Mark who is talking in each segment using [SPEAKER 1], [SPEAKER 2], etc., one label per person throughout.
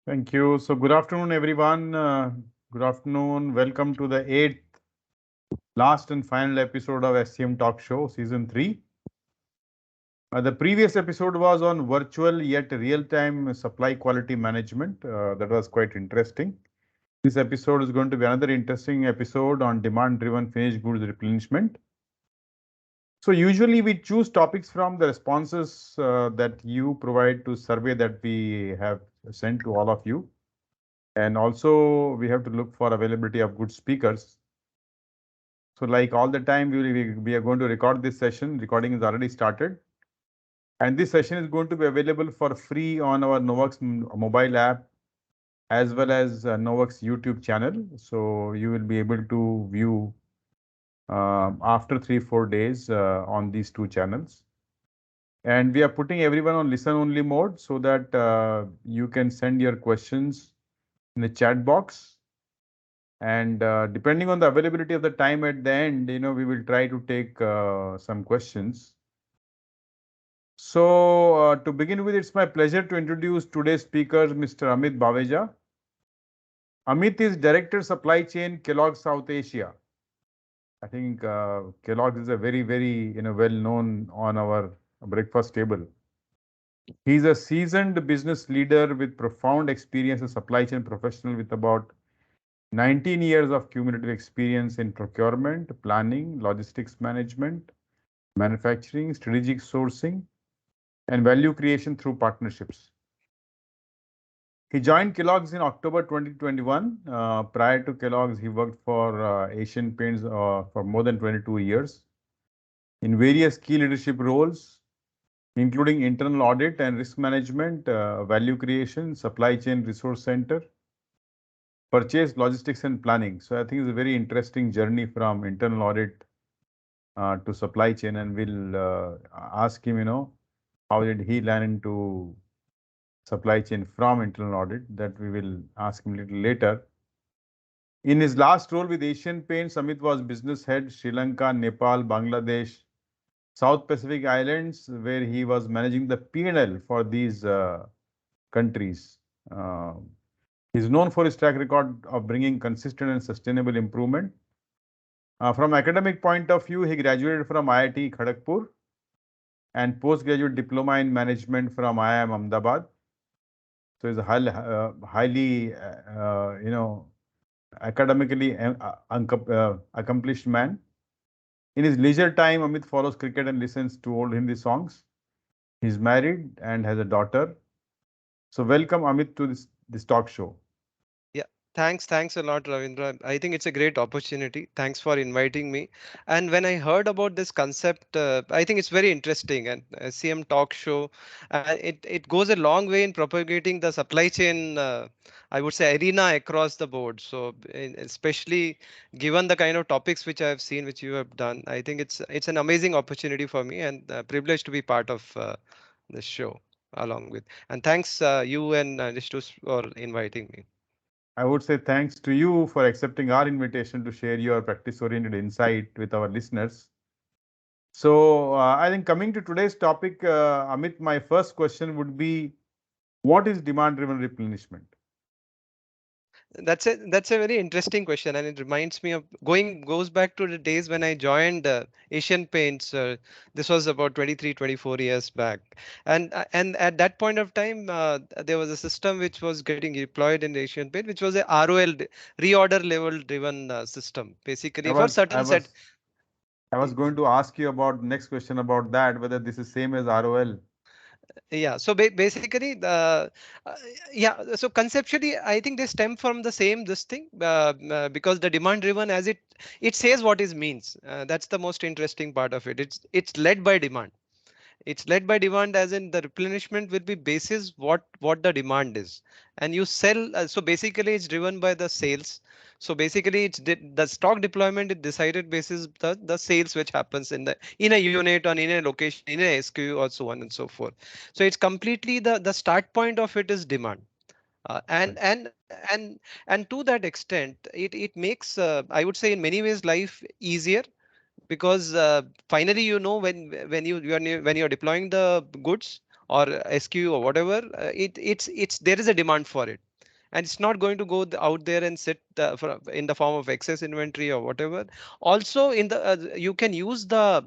[SPEAKER 1] Thank you. So good afternoon, everyone. Good afternoon. Welcome to the eighth, last and final episode of SCM Talk Show, Season 3. The previous episode was on virtual yet real-time supply quality management. That was quite interesting. This episode is going to be another interesting episode on demand-driven finished goods replenishment. So usually we choose topics from the responses that you provide to survey that we have sent to all of you. And also we have to look for availability of good speakers. So like all the time, we are going to record this session. Recording is already started. And this session is going to be available for free on our KnoWerX mobile app as well as KnoWerX YouTube channel. So you will be able to view after 3-4 days on these two channels. And we are putting everyone on listen only mode so that you can send your questions in the chat box. And depending on the availability of the time at the end, we will try to take some questions. So to begin with, it's my pleasure to introduce today's speaker, Mr. Amit Baveja. Amit is Director Supply Chain, Kellogg's South Asia. I think Kellogg's is a very well known on our breakfast table. He's a seasoned business leader with profound experience as a supply chain professional with about 19 years of cumulative experience in procurement, planning, logistics management, manufacturing, strategic sourcing, and value creation through partnerships. He joined Kellogg's in October 2021. Prior to Kellogg's, he worked for Asian Paints for more than 22 years in various key leadership roles, including internal audit and risk management, value creation, supply chain resource center, purchase, logistics, and planning. So I think it's a very interesting journey from internal audit to supply chain, and we'll ask him, how did he land into supply chain from internal audit? That we will ask him a little later. In his last role with Asian Paints, Amit was business head Sri Lanka, Nepal, Bangladesh, South Pacific Islands, where he was managing the P&L for these countries. He's known for his track record of bringing consistent and sustainable improvement. From academic point of view, he graduated from IIT Kharagpur and postgraduate diploma in management from IIM Ahmedabad. So he's a highly academically accomplished man. In his leisure time, Amit follows cricket and listens to old Hindi songs. He's married and has a daughter. So welcome Amit to this talk show.
[SPEAKER 2] Yeah, thanks a lot, Ravindra. I think it's a great opportunity. Thanks for inviting me. And when I heard about this concept, I think it's very interesting. And CM Talk Show, it goes a long way in propagating the supply chain, I would say, arena across the board. So, especially given the kind of topics which I have seen, which you have done, I think it's an amazing opportunity for me and privileged to be part of this show along with. And thanks you and Nishtus for inviting me.
[SPEAKER 1] I would say thanks to you for accepting our invitation to share your practice-oriented insight with our listeners. So I think coming to today's topic, Amit, my first question would be, what is demand-driven replenishment?
[SPEAKER 2] That's a very interesting question, and it reminds me of goes back to the days when I joined Asian Paints. This was about 23, 24 years back, and at that point of time, there was a system which was getting deployed in Asian Paint, which was a ROL reorder level driven system,
[SPEAKER 1] I
[SPEAKER 2] basically for
[SPEAKER 1] was I
[SPEAKER 2] certain set.
[SPEAKER 1] was I was going to ask you about next question about that, whether this is same as ROL.
[SPEAKER 2] Yeah, so basically the uh, yeah, so conceptually I think they stem from the same this thing, because the demand driven, as it says what it means. That's the most interesting part of it. It's led by demand. It's led by demand, as in the replenishment will be basis what the demand is, and you sell. So basically it's driven by the sales. So basically the stock deployment is decided basis the sales which happens in a unit or in a location, in a SKU, or so on and so forth. So it's completely the start point of it is demand. uh, and
[SPEAKER 1] Right.
[SPEAKER 2] and and and to that extent, it makes, I would say, in many ways life easier, because finally, when you're deploying the goods or SKU or whatever, it's there is a demand for it. and it's not going to go out there and sit in the form of excess inventory or whatever. Also, in the you can use the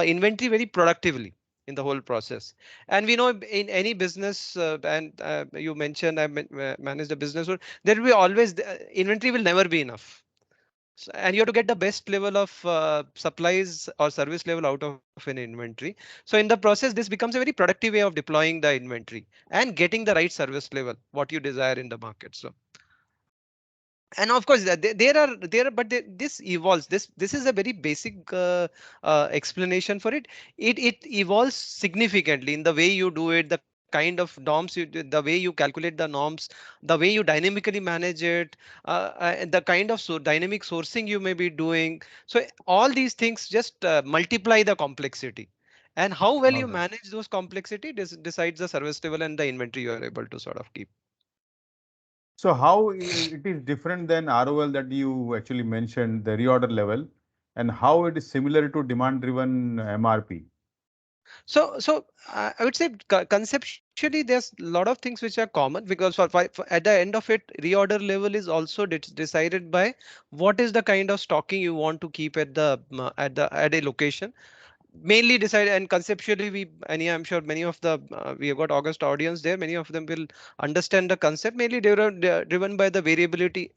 [SPEAKER 2] inventory very productively in the whole process. And we know in any business, and you mentioned I managed a business, there will be always inventory will never be enough. And you have to get the best level of supplies or service level out of an inventory. So in the process, this becomes a very productive way of deploying the inventory and getting the right service level, what you desire in the market. So, and of course there are but this evolves. This is a very basic explanation for it. It evolves significantly in the way you do it, the kind of norms the way you calculate the norms, the way you dynamically manage it, the kind of dynamic sourcing you may be doing. So all these things just multiply the complexity, and how well
[SPEAKER 1] All
[SPEAKER 2] you
[SPEAKER 1] right.
[SPEAKER 2] manage those complexity decides the service level and the inventory you are able to sort of keep.
[SPEAKER 1] So how it is different than ROL that you actually mentioned, the reorder level, and how it is similar to demand-driven MRP?
[SPEAKER 2] So, I would say conceptually, there's a lot of things which are common, because for at the end of it, reorder level is also decided by what is the kind of stocking you want to keep at at a location. Mainly decide, and conceptually I'm sure many of the we have got August audience there. Many of them will understand the concept. Mainly they are driven by the variability,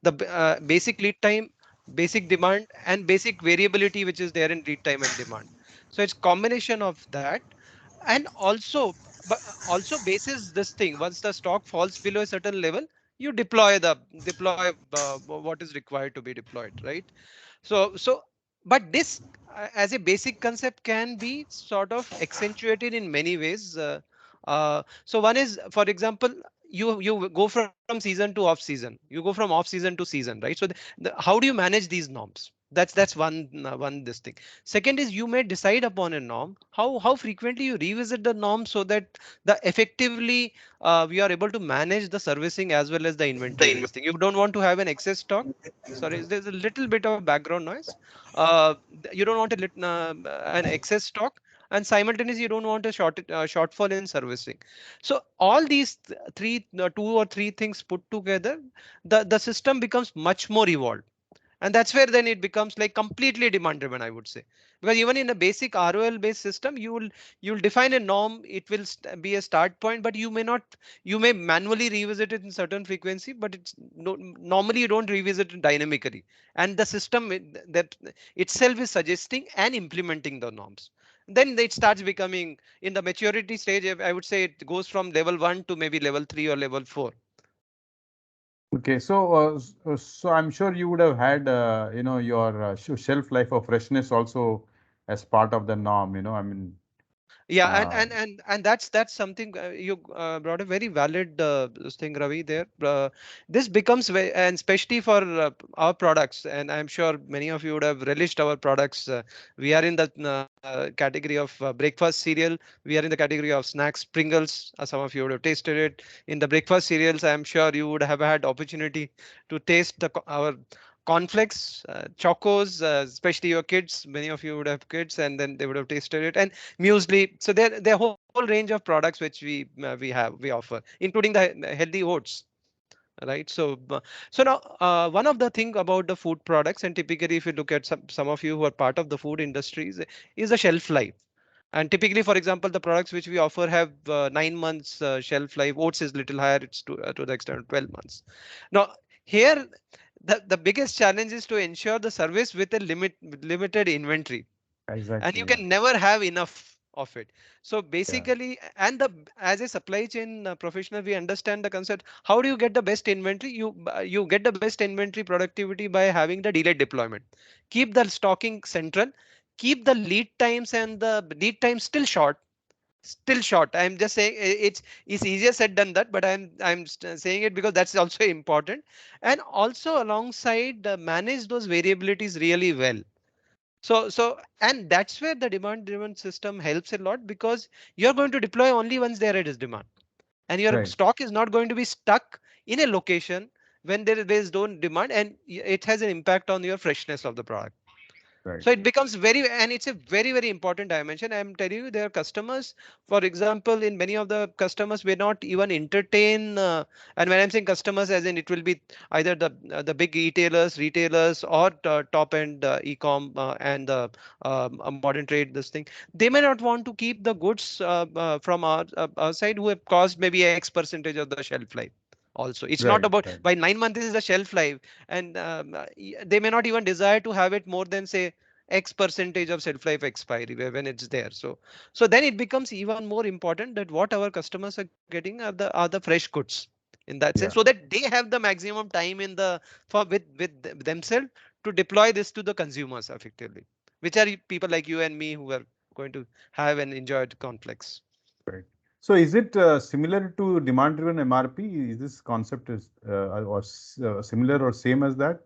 [SPEAKER 2] the basic lead time, basic demand, and basic variability which is there in lead time and demand. So it's combination of that. And also, but also basis this thing, once the stock falls below a certain level, you deploy what is required to be deployed, right? So but this as a basic concept can be sort of accentuated in many ways. So one is, for example, you go from season to off season, you go from off season to season, right? So how do you manage these norms? That's one this thing. Second is, you may decide upon a norm, how frequently you revisit the norm, so that the effectively we are able to manage the servicing as well as the inventory this thing. You don't want to have an excess stock. Sorry, there's a little bit of background noise. You don't want an excess stock, and simultaneously you don't want a shortfall in servicing. So all these three, two or three things put together, the system becomes much more evolved. And that's where then it becomes like completely demand driven, I would say. Because even in a basic ROL based system, you'll define a norm, it will be a start point, but you may not, you may manually revisit it in certain frequency, but it's no, normally you don't revisit it dynamically. And the system that itself is suggesting and implementing the norms. Then it starts becoming, in the maturity stage, I would say it goes from level 1 to maybe level 3 or level 4.
[SPEAKER 1] Okay, so so I'm sure you would have had your shelf life of freshness also as part of the norm. I mean,
[SPEAKER 2] Yeah, and
[SPEAKER 1] uh,
[SPEAKER 2] and and and that's something you brought a very valid this thing, Ravi. There, this becomes very, and especially for our products, and I'm sure many of you would have relished our products. We are in the category of breakfast cereal. We are in the category of snacks, Pringles. Some of you would have tasted it. In the breakfast cereals, I'm sure you would have had opportunity to taste our cornflakes, chocos, especially your kids. Many of you would have kids, and then they would have tasted it. And muesli. So there are a whole range of products which we offer, including the healthy oats. Right. So now one of the thing about the food products, and typically if you look at some of you who are part of the food industries, is the shelf life. And typically, for example, the products which we offer have 9 months shelf life. Oats is little higher; it's to the extent of 12 months. Now here, the biggest challenge is to ensure the service with a limited inventory, and you
[SPEAKER 1] exactly. Yeah.
[SPEAKER 2] can never have enough of it. So
[SPEAKER 1] Yeah.
[SPEAKER 2] basically, and the as a supply chain professional, we understand the concept. How do you get the best inventory? You get the best inventory productivity by having the delayed deployment. Keep the stocking central, keep the lead times, and the lead times still short. I'm just saying it's easier said than that, but I'm saying it because that's also important. And also alongside, manage those variabilities really well. So, and that's where the demand driven system helps a lot, because you're going to deploy only once there is demand, and your
[SPEAKER 1] Right.
[SPEAKER 2] stock is not going to be stuck in a location when there is no demand, and it has an impact on your freshness of the product.
[SPEAKER 1] Right.
[SPEAKER 2] So it becomes very, and it's a very, very important dimension. I'm telling you, there are customers, for example, in many of the customers will not even entertain. And when I'm saying customers, as in it will be either the big retailers, or top end e-com and the modern trade. This thing, they may not want to keep the goods from our side who have caused maybe X percentage of the shelf life. Also, it's not
[SPEAKER 1] Right.
[SPEAKER 2] about
[SPEAKER 1] Right.
[SPEAKER 2] by 9 months is the shelf life, and they may not even desire to have it more than say X percentage of shelf life expiry when it's there. So then it becomes even more important that what our customers are getting are the fresh goods in that sense, so
[SPEAKER 1] Yeah.
[SPEAKER 2] that they have the maximum time in the for with themselves to deploy this to the consumers effectively, which are people like you and me who are going to have and enjoy conflicts.
[SPEAKER 1] Right. So is it similar to demand-driven MRP? Is this concept is similar or same as that?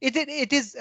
[SPEAKER 2] It is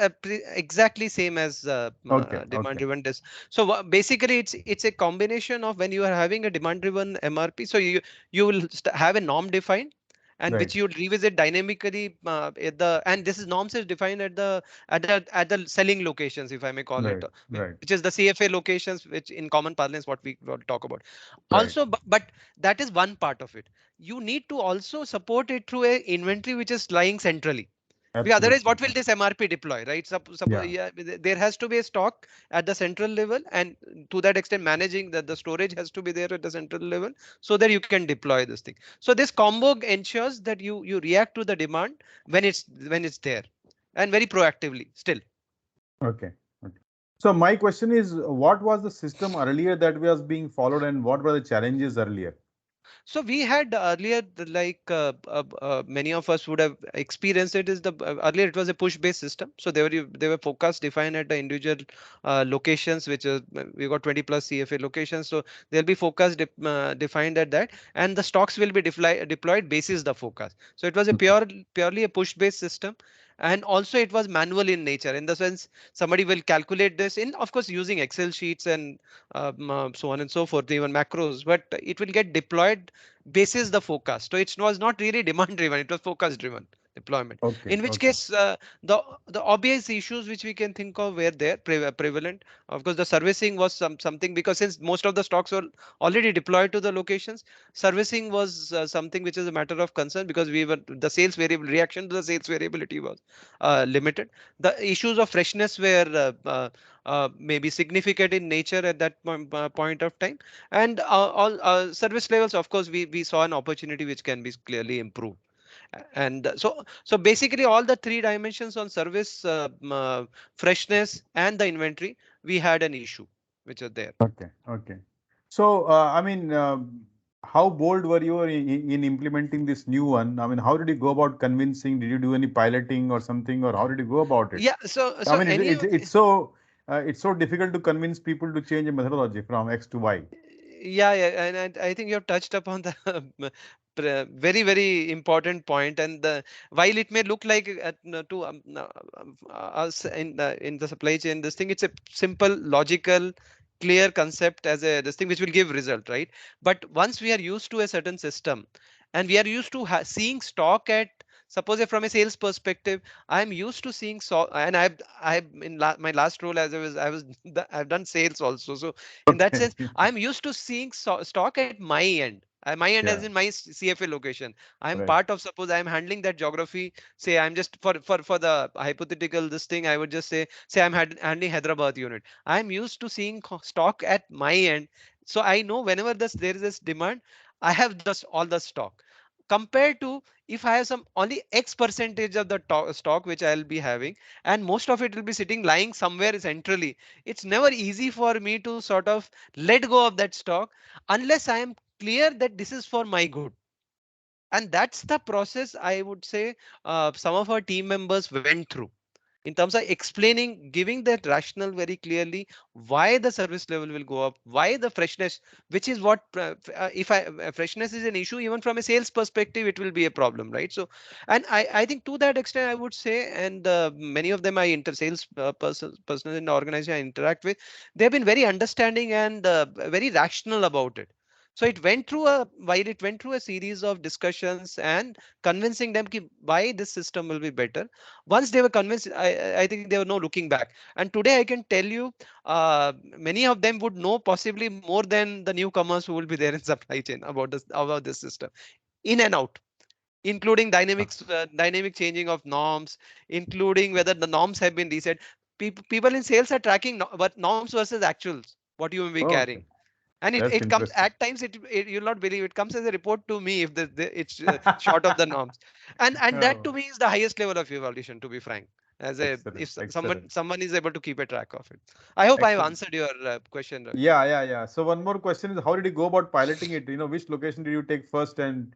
[SPEAKER 2] exactly same as
[SPEAKER 1] Okay.
[SPEAKER 2] demand
[SPEAKER 1] Okay.
[SPEAKER 2] driven test. So basically it's a combination of when you are having a demand driven MRP. So you will have a norm defined, and
[SPEAKER 1] Right.
[SPEAKER 2] which you will revisit dynamically at the, and this is norms is defined at the selling locations, if I may call it,
[SPEAKER 1] Right. Right.
[SPEAKER 2] which is the CFA locations, which in common parlance what we will talk about.
[SPEAKER 1] Right.
[SPEAKER 2] Also, but that is one part of it. You need to also support it through a inventory which is lying centrally, because otherwise,
[SPEAKER 1] Absolutely.
[SPEAKER 2] what will this MRP deploy, right? Suppose,
[SPEAKER 1] Yeah.
[SPEAKER 2] yeah, there has to be a stock at the central level, and to that extent, managing the storage has to be there at the central level, so that you can deploy this thing. So this combo ensures that you react to the demand when it's there, and very proactively still.
[SPEAKER 1] Okay. Okay. So my question is, what was the system earlier that was being followed, and what were the challenges earlier?
[SPEAKER 2] So we had earlier, many of us would have experienced it. Is the earlier it was a push-based system. So they were focused defined at the individual locations, which is we got 20 plus CFA locations. So they'll be focused defined at that, and the stocks will be deployed basis the focus. So it was a
[SPEAKER 1] Okay.
[SPEAKER 2] purely a push-based system. And also it was manual in nature, in the sense somebody will calculate this in, of course, using Excel sheets and so on and so forth, even macros, but it will get deployed basis the forecast. So it was not really demand driven, it was focus driven deployment.
[SPEAKER 1] Okay.
[SPEAKER 2] In which
[SPEAKER 1] Okay.
[SPEAKER 2] case, the obvious issues which we can think of were there prevalent. Of course, the servicing was something, because since most of the stocks were already deployed to the locations, servicing was something which is a matter of concern, because we were the sales variable reaction to the sales variability was limited. The issues of freshness were maybe significant in nature at that point of time, and all service levels, of course, we saw an opportunity which can be clearly improved. And so basically all the three dimensions on service, freshness and the inventory, we had an issue which are there.
[SPEAKER 1] Okay. Okay. So, I mean, how bold were you in implementing this new one? I mean, how did you go about convincing? Did you do any piloting or something, or how did you go about it?
[SPEAKER 2] Yeah, so
[SPEAKER 1] I
[SPEAKER 2] so
[SPEAKER 1] mean,
[SPEAKER 2] any
[SPEAKER 1] it's so difficult to convince people to change a methodology from X to Y.
[SPEAKER 2] Yeah, yeah, and I think you have touched upon the very, very important point. And while it may look like to us in the supply chain, this thing, it's a simple, logical, clear concept as a this thing which will give result, right? But once we are used to a certain system, and we are used to seeing stock at, suppose if from a sales perspective, I'm used to seeing, and I've in my last role, as I was I've done sales also. So in that
[SPEAKER 1] Okay.
[SPEAKER 2] sense, I'm used to seeing stock at my end. My end as
[SPEAKER 1] Yeah.
[SPEAKER 2] in my CFA location. I'm
[SPEAKER 1] Right.
[SPEAKER 2] part of, suppose I'm handling that geography. Say I'm just for the hypothetical this thing, I would just say I'm handling Hyderabad unit. I'm used to seeing stock at my end. So I know whenever there is this demand, I have just all the stock. Compared to if I have some only X percentage of the stock which I'll be having, and most of it will be sitting lying somewhere centrally, it's never easy for me to sort of let go of that stock unless I am clear that this is for my good. And that's the process, I would say, some of our team members went through in terms of explaining, giving that rationale very clearly, why the service level will go up, why the freshness, which is what if freshness is an issue, even from a sales perspective it will be a problem, right? So, and I think to that extent I would say, and many of them I sales persons in the organization I interact with, they've been very understanding and very rational about it. So it went through a series of discussions and convincing them why this system will be better. Once they were convinced, I think there were no looking back. And today I can tell you, many of them would know possibly more than the newcomers who will be there in supply chain about this system, in and out, including dynamic changing of norms, including whether the norms have been reset. People in sales are tracking but norms versus actuals, what you will be
[SPEAKER 1] Oh,
[SPEAKER 2] carrying.
[SPEAKER 1] okay.
[SPEAKER 2] And it
[SPEAKER 1] That's
[SPEAKER 2] comes
[SPEAKER 1] interesting.
[SPEAKER 2] at times, you'll not believe, it comes as a report to me if it's short of the norms. And that
[SPEAKER 1] Oh,
[SPEAKER 2] to me is the highest level of evaluation, to be frank, as a
[SPEAKER 1] excellent,
[SPEAKER 2] if
[SPEAKER 1] excellent,
[SPEAKER 2] someone is able to keep a track of it. I hope I've
[SPEAKER 1] excellent.
[SPEAKER 2] answered your question, Ravi.
[SPEAKER 1] Yeah, yeah, yeah. So one more question is, how did you go about piloting it? Which location did you take first, and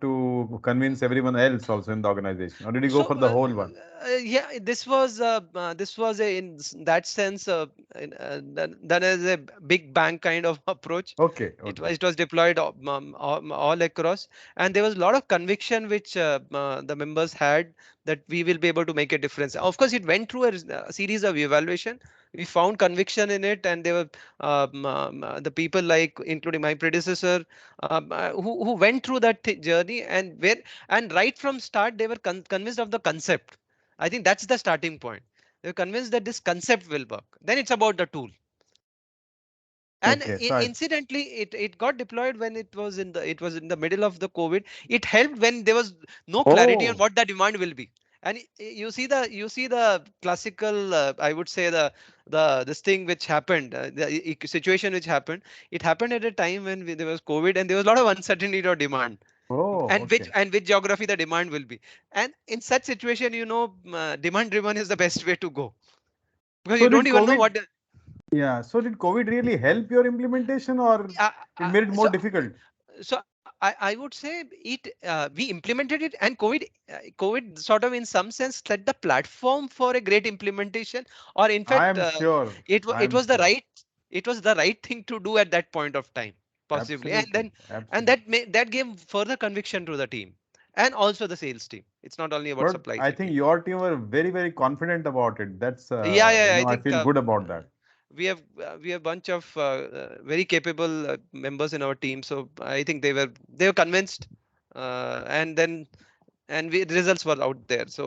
[SPEAKER 1] to convince everyone else also in the organization, or did you go
[SPEAKER 2] So
[SPEAKER 1] for the whole one?
[SPEAKER 2] yeah, this was that sense, done as a big bang kind of approach.
[SPEAKER 1] Okay,
[SPEAKER 2] It
[SPEAKER 1] okay.
[SPEAKER 2] was it was deployed all across, and there was a lot of conviction which the members had that we will be able to make a difference. Of course, it went through a series of evaluation. We found conviction in it, and there were the people like, including my predecessor, who went through that journey, and right from start they were convinced of the concept. I think that's the starting point. They're convinced that this concept will work. Then it's about the tool. And
[SPEAKER 1] Okay. So I,
[SPEAKER 2] incidentally, it got deployed when it was in the middle of the COVID. It helped when there was no clarity on
[SPEAKER 1] oh,
[SPEAKER 2] what the demand will be. And you see the classical, I would say, the this thing which happened, the situation which happened. It happened at a time when there was COVID and there was a lot of uncertainty of demand,
[SPEAKER 1] oh,
[SPEAKER 2] and which
[SPEAKER 1] okay.
[SPEAKER 2] and which geography the demand will be. And in such situation, demand driven is the best way to go, because you
[SPEAKER 1] So did
[SPEAKER 2] don't even know
[SPEAKER 1] COVID?
[SPEAKER 2] what.
[SPEAKER 1] Yeah. So did COVID really help your implementation, or
[SPEAKER 2] Uh,
[SPEAKER 1] it
[SPEAKER 2] uh,
[SPEAKER 1] made it more
[SPEAKER 2] so
[SPEAKER 1] difficult?
[SPEAKER 2] I would say we implemented it, and COVID sort of in some sense set the platform for a great implementation, or in
[SPEAKER 1] I
[SPEAKER 2] fact
[SPEAKER 1] am sure. I
[SPEAKER 2] it
[SPEAKER 1] am
[SPEAKER 2] was the
[SPEAKER 1] sure.
[SPEAKER 2] right thing to do at that point of time, possibly. And
[SPEAKER 1] Absolutely.
[SPEAKER 2] then and
[SPEAKER 1] Absolutely.
[SPEAKER 2] that gave further conviction to the team and also the sales team. It's not only about
[SPEAKER 1] But
[SPEAKER 2] supply
[SPEAKER 1] I
[SPEAKER 2] chain
[SPEAKER 1] think
[SPEAKER 2] people.
[SPEAKER 1] your team were very, very confident about it. That's,
[SPEAKER 2] Yeah, I
[SPEAKER 1] I
[SPEAKER 2] think
[SPEAKER 1] feel good about that.
[SPEAKER 2] we have bunch of very capable members in our team, so I think they were convinced, and then the results were out there. So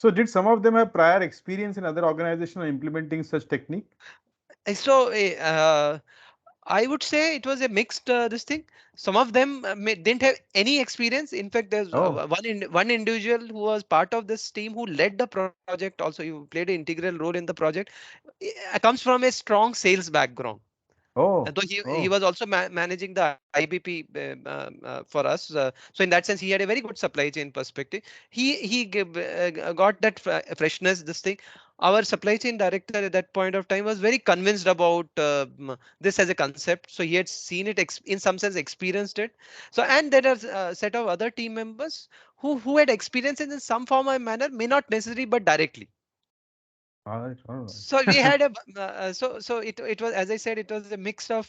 [SPEAKER 1] So did some of them have prior experience in other organizations on implementing such technique?
[SPEAKER 2] so I would say it was a mixed this thing. Some of them didn't have any experience. In fact, there's
[SPEAKER 1] Oh,
[SPEAKER 2] one individual who was part of this team who led the project. Also, he played an integral role in the project. Comes from a strong sales background. And
[SPEAKER 1] oh,
[SPEAKER 2] though he
[SPEAKER 1] oh.
[SPEAKER 2] was also managing the IBP for us. So in that sense, he had a very good supply chain perspective. He got that freshness. This thing, our supply chain director at that point of time was very convinced about this as a concept. So he had seen it, in some sense experienced it. So, and there are a set of other team members who had experience in some form or manner, may not necessarily, but directly.
[SPEAKER 1] All right, all
[SPEAKER 2] So we
[SPEAKER 1] right.
[SPEAKER 2] had it was, as I said, it was a mix of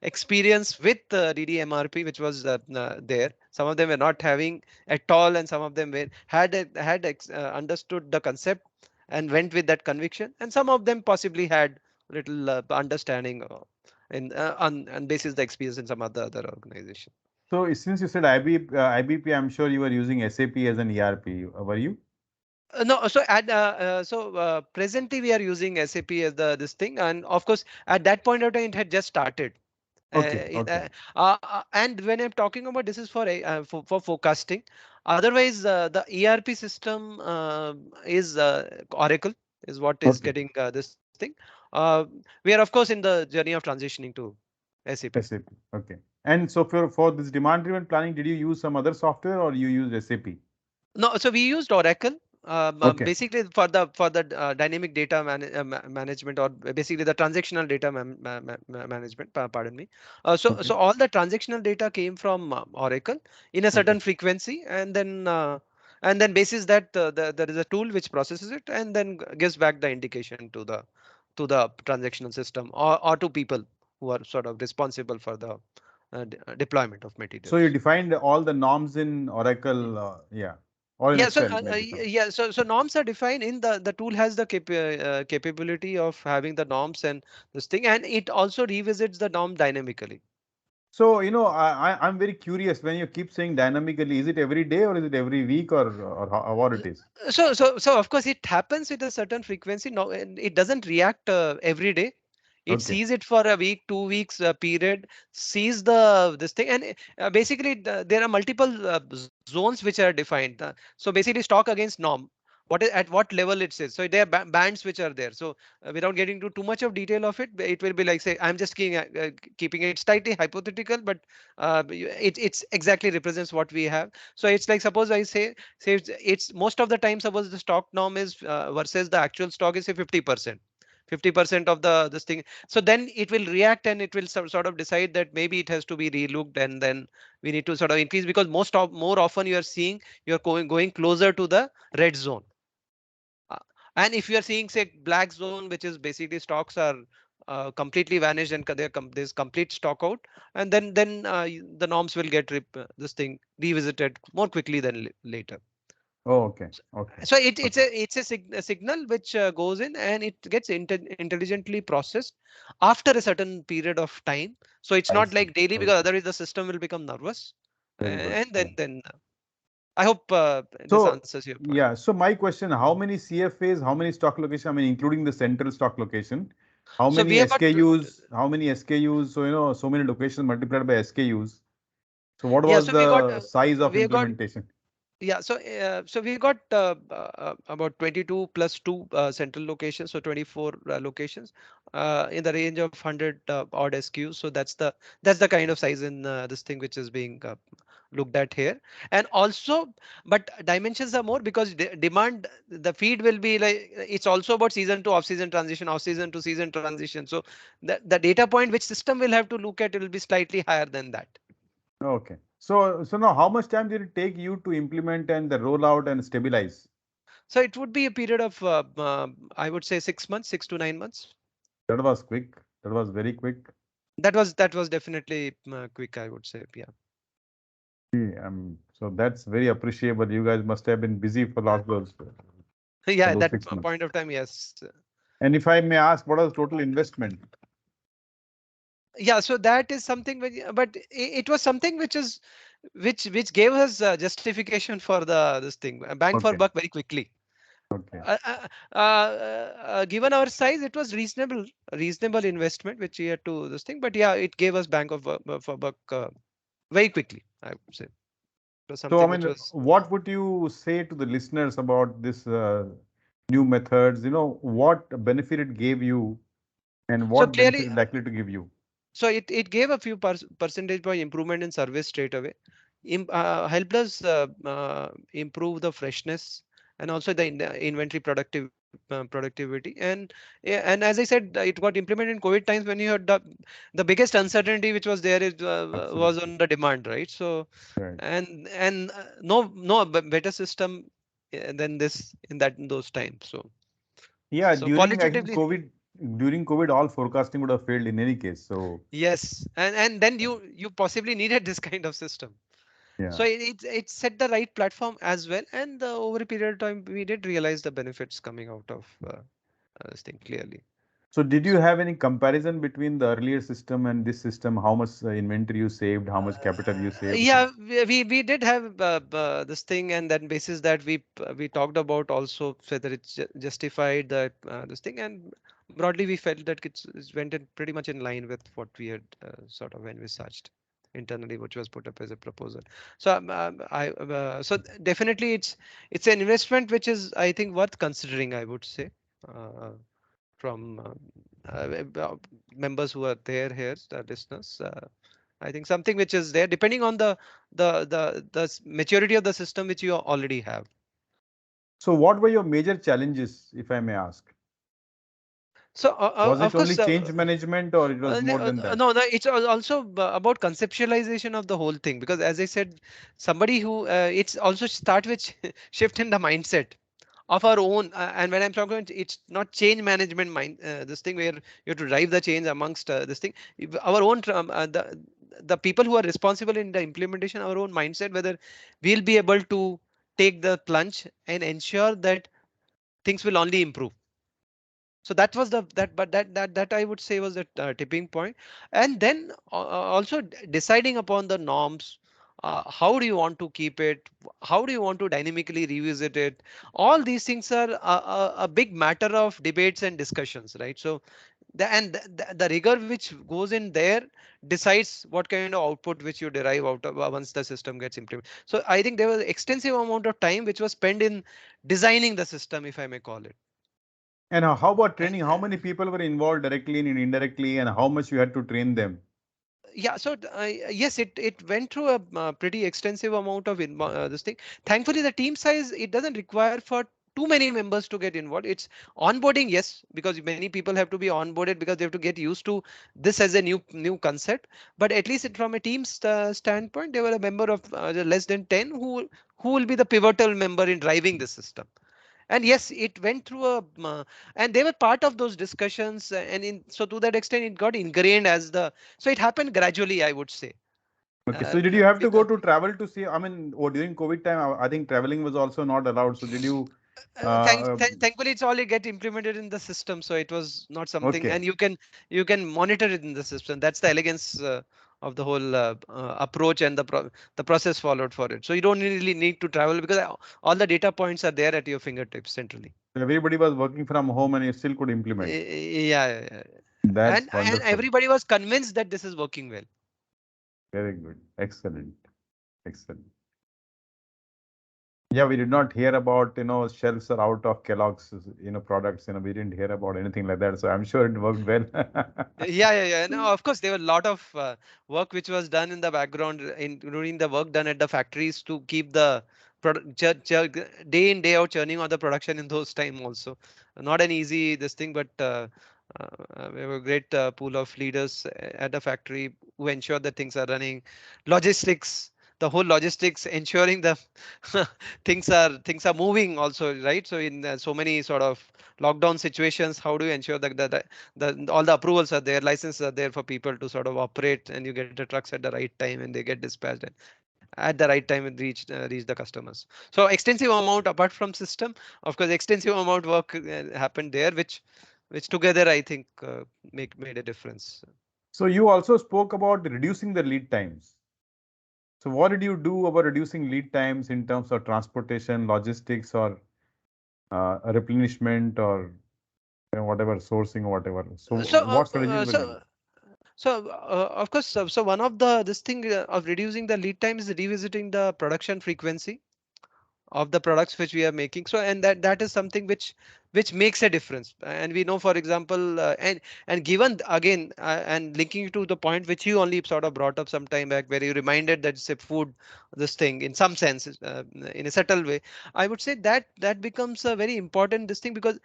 [SPEAKER 2] experience with DDMRP, which was there. Some of them were not having at all, and some of them understood the concept and went with that conviction, and some of them possibly had little understanding on basis the experience in some other organization.
[SPEAKER 1] So since you said IBP, I'm sure you were using SAP as an ERP. Were you?
[SPEAKER 2] No, presently we are using SAP as the this thing, and of course at that point of time it had just started.
[SPEAKER 1] Okay, okay,
[SPEAKER 2] And when I'm talking about, this is for forecasting. Otherwise, the ERP system is Oracle, is what is
[SPEAKER 1] okay.
[SPEAKER 2] getting this thing. Uh, we are of course in the journey of transitioning to SAP.
[SPEAKER 1] SAP. Okay. And so for this demand-driven planning, did you use some other software or you used SAP?
[SPEAKER 2] No, so we used Oracle.
[SPEAKER 1] Okay,
[SPEAKER 2] Basically for the dynamic data management, or basically the transactional data management. Pardon me. So
[SPEAKER 1] okay,
[SPEAKER 2] all the transactional data came from Oracle in a
[SPEAKER 1] okay.
[SPEAKER 2] certain frequency, and then basis that there is a tool which processes it and then gives back the indication to the transactional system, or to people who are sort of responsible for the deployment of
[SPEAKER 1] So you
[SPEAKER 2] materials.
[SPEAKER 1] defined all the norms in Oracle. Yeah. or in
[SPEAKER 2] Yeah, so
[SPEAKER 1] Excel maybe some.
[SPEAKER 2] yeah, so norms are defined in the tool has the capability of having the norms and this thing, and it also revisits the norm dynamically.
[SPEAKER 1] So, I'm very curious when you keep saying dynamically, is it every day or is it every week or how, what it is?
[SPEAKER 2] So of course it happens with a certain frequency. No, and it doesn't react every day. It
[SPEAKER 1] Okay.
[SPEAKER 2] sees it for a week, 2 weeks period, sees the this thing, and basically there are multiple zones which are defined. So basically stock against norm. What is at what level it is. So there are bands which are there. So without getting into too much of detail of it, it will be like, say, I'm just keeping it slightly hypothetical, but it's exactly represents what we have. So it's like, suppose I say it's most of the time, suppose the stock norm is versus the actual stock is say 50%. 50% of the this thing, so then it will react and it will sort of decide that maybe it has to be relooked, and then we need to sort of increase, because more often you are seeing you're going closer to the red zone. Uh, and if you are seeing say black zone, which is basically stocks are completely vanished and there's complete stock out, and then the norms will get this thing revisited more quickly than later.
[SPEAKER 1] Oh, okay. Okay.
[SPEAKER 2] So it's
[SPEAKER 1] Okay.
[SPEAKER 2] a signal which goes in and it gets intelligently processed after a certain period of time. So it's
[SPEAKER 1] I
[SPEAKER 2] not
[SPEAKER 1] see.
[SPEAKER 2] like daily,
[SPEAKER 1] I
[SPEAKER 2] because
[SPEAKER 1] see.
[SPEAKER 2] otherwise the system will become nervous.
[SPEAKER 1] Very good.
[SPEAKER 2] And
[SPEAKER 1] Yeah.
[SPEAKER 2] then I hope this
[SPEAKER 1] So,
[SPEAKER 2] answers your point.
[SPEAKER 1] yeah. So my question, how many CFAs, how many stock location, I mean, including the central stock location, how
[SPEAKER 2] So we
[SPEAKER 1] many
[SPEAKER 2] have got
[SPEAKER 1] SKUs, how many SKUs, so, so many locations multiplied by SKUs. So what
[SPEAKER 2] yeah.
[SPEAKER 1] was
[SPEAKER 2] So we got
[SPEAKER 1] the size of
[SPEAKER 2] we have got
[SPEAKER 1] implementation?
[SPEAKER 2] Yeah, so we got about 22 plus 2 central locations, so 24 locations in the range of 100 odd SKUs. So that's the kind of size in this thing which is being looked at here. And also, but dimensions are more, because demand, the feed will be like, it's also about season to off season transition, off season to season transition. So the data point which system will have to look at, it will be slightly higher than that.
[SPEAKER 1] Okay. So now how much time did it take you to implement and the rollout and stabilize?
[SPEAKER 2] So it would be a period of, I would say 6 months, 6 to 9 months.
[SPEAKER 1] That was quick. That was very quick.
[SPEAKER 2] That was definitely quick, I would say. Yeah.
[SPEAKER 1] So that's very appreciable. You guys must have been busy for
[SPEAKER 2] Yeah,
[SPEAKER 1] those
[SPEAKER 2] at that
[SPEAKER 1] 6 months.
[SPEAKER 2] point of time, yes.
[SPEAKER 1] And if I may ask, what was the total investment?
[SPEAKER 2] Yeah, so that is something but it was something which is which gave us justification for this thing, bang for
[SPEAKER 1] Okay.
[SPEAKER 2] buck very quickly.
[SPEAKER 1] Okay.
[SPEAKER 2] Given our size, it was reasonable investment which we had to this thing, but yeah, it gave us bang for buck very quickly, I would say. It was
[SPEAKER 1] So, I
[SPEAKER 2] something which
[SPEAKER 1] mean,
[SPEAKER 2] was.
[SPEAKER 1] what would you say to the listeners about this new methods? What benefit it gave you and
[SPEAKER 2] So
[SPEAKER 1] what benefit
[SPEAKER 2] clearly,
[SPEAKER 1] it likely to give you?
[SPEAKER 2] so it gave a few percentage point improvement in service straight away. Helped us improve the freshness and also the inventory productivity. And as I said, it got implemented in COVID times when you had the biggest uncertainty which was there was
[SPEAKER 1] Absolutely.
[SPEAKER 2] on the demand, right? So
[SPEAKER 1] Right.
[SPEAKER 2] and no better system than this in those times. So
[SPEAKER 1] Yeah,
[SPEAKER 2] so qualitatively.
[SPEAKER 1] during COVID, all forecasting would have failed in any case. So,
[SPEAKER 2] Yes, and then you possibly needed this kind of system.
[SPEAKER 1] yeah.
[SPEAKER 2] So it set the right platform as well, and over a period of time, we did realize the benefits coming out of this thing clearly.
[SPEAKER 1] So, did you
[SPEAKER 2] So
[SPEAKER 1] have any comparison between the earlier system and this system? How much inventory you saved? How much capital you saved?
[SPEAKER 2] yeah, we did have this thing, and then basis that we talked about also whether it's justified that this thing, and broadly we felt that it's went in pretty much in line with what we had sort of envisaged internally, which was put up as a proposal. So so definitely it's an investment which is, I think, worth considering, I would say. Uh, from members who are there here, the listeners. I think something which is there, depending on the maturity of the system which you already have.
[SPEAKER 1] So, what were your major challenges, if I may ask?
[SPEAKER 2] So
[SPEAKER 1] Was it
[SPEAKER 2] of
[SPEAKER 1] only
[SPEAKER 2] course,
[SPEAKER 1] change management or it was more than that?
[SPEAKER 2] no, it's also about conceptualization of the whole thing, because as I said, somebody who it's also start with shift in the mindset of our own, and when I'm talking, it's not change management mind, this thing where you have to drive the change amongst this thing. Our own the people who are responsible in the implementation, our own mindset, whether we'll be able to take the plunge and ensure that things will only improve. So that was the that but that I would say was the tipping point. And then also deciding upon the norms. How do you want to keep it? How do you want to dynamically revisit it? All these things are a big matter of debates and discussions, right? So the rigor which goes in there decides what kind of output which you derive out of once the system gets implemented. So I think there was extensive amount of time which was spent in designing the system, if I may call it.
[SPEAKER 1] And how about training? How many people were involved directly and indirectly, and how much you had to train them?
[SPEAKER 2] Yeah, so yes, it went through a pretty extensive amount of this thing. Thankfully, the team size, it doesn't require for too many members to get involved. It's onboarding, yes, because many people have to be onboarded because they have to get used to this as a new concept. But at least from a team standpoint, they were a member of less than 10 who will be the pivotal member in driving the system. And yes, it went through a and they were part of those discussions, and in so to that extent it got ingrained as the, so it happened gradually, I would say.
[SPEAKER 1] Okay,
[SPEAKER 2] uh,
[SPEAKER 1] so did you have to go to travel to see? I mean, or during COVID time, I think traveling was also not allowed. So did you?
[SPEAKER 2] Thankfully it's all get implemented in the system, so it was not something,
[SPEAKER 1] Okay.
[SPEAKER 2] and you can monitor it in the system. That's the elegance of the whole approach and the process followed for it. So you don't really need to travel because all the data points are there at your fingertips centrally.
[SPEAKER 1] Everybody was working from home and you still could implement.
[SPEAKER 2] Yeah, yeah, yeah.
[SPEAKER 1] That's
[SPEAKER 2] And
[SPEAKER 1] wonderful.
[SPEAKER 2] everybody was convinced that this is working well.
[SPEAKER 1] Very good. Excellent. Excellent. Yeah, we did not hear about, shelves are out of Kellogg's, products. We didn't hear about anything like that. So I'm sure it worked well.
[SPEAKER 2] Yeah, yeah, yeah. No, of course, there were a lot of work which was done in the background, including the work done at the factories to keep the day in day out churning on the production in those time also. Not an easy this thing, but we have a great pool of leaders at the factory who ensure that things are running. Logistics, the whole logistics, ensuring the things are moving also, right? So in so many sort of lockdown situations, how do you ensure that all the approvals are there, licenses are there for people to sort of operate, and you get the trucks at the right time and they get dispatched at the right time and reach the customers. So extensive amount apart from system, of course, extensive amount work happened there, which together I think made a difference.
[SPEAKER 1] So you also spoke about reducing the lead times. So what did you do about reducing lead times in terms of transportation, logistics, or replenishment, or whatever sourcing or whatever? So
[SPEAKER 2] So
[SPEAKER 1] what strategies were you?
[SPEAKER 2] of course, so one of the this thing of reducing the lead time is revisiting the production frequency of the products which we are making. So and that is something which makes a difference. And we know, for example, and given again and linking to the point which you only sort of brought up some time back, where you reminded that it's a food, this thing in some sense, in a subtle way, I would say that that becomes a very important this thing, because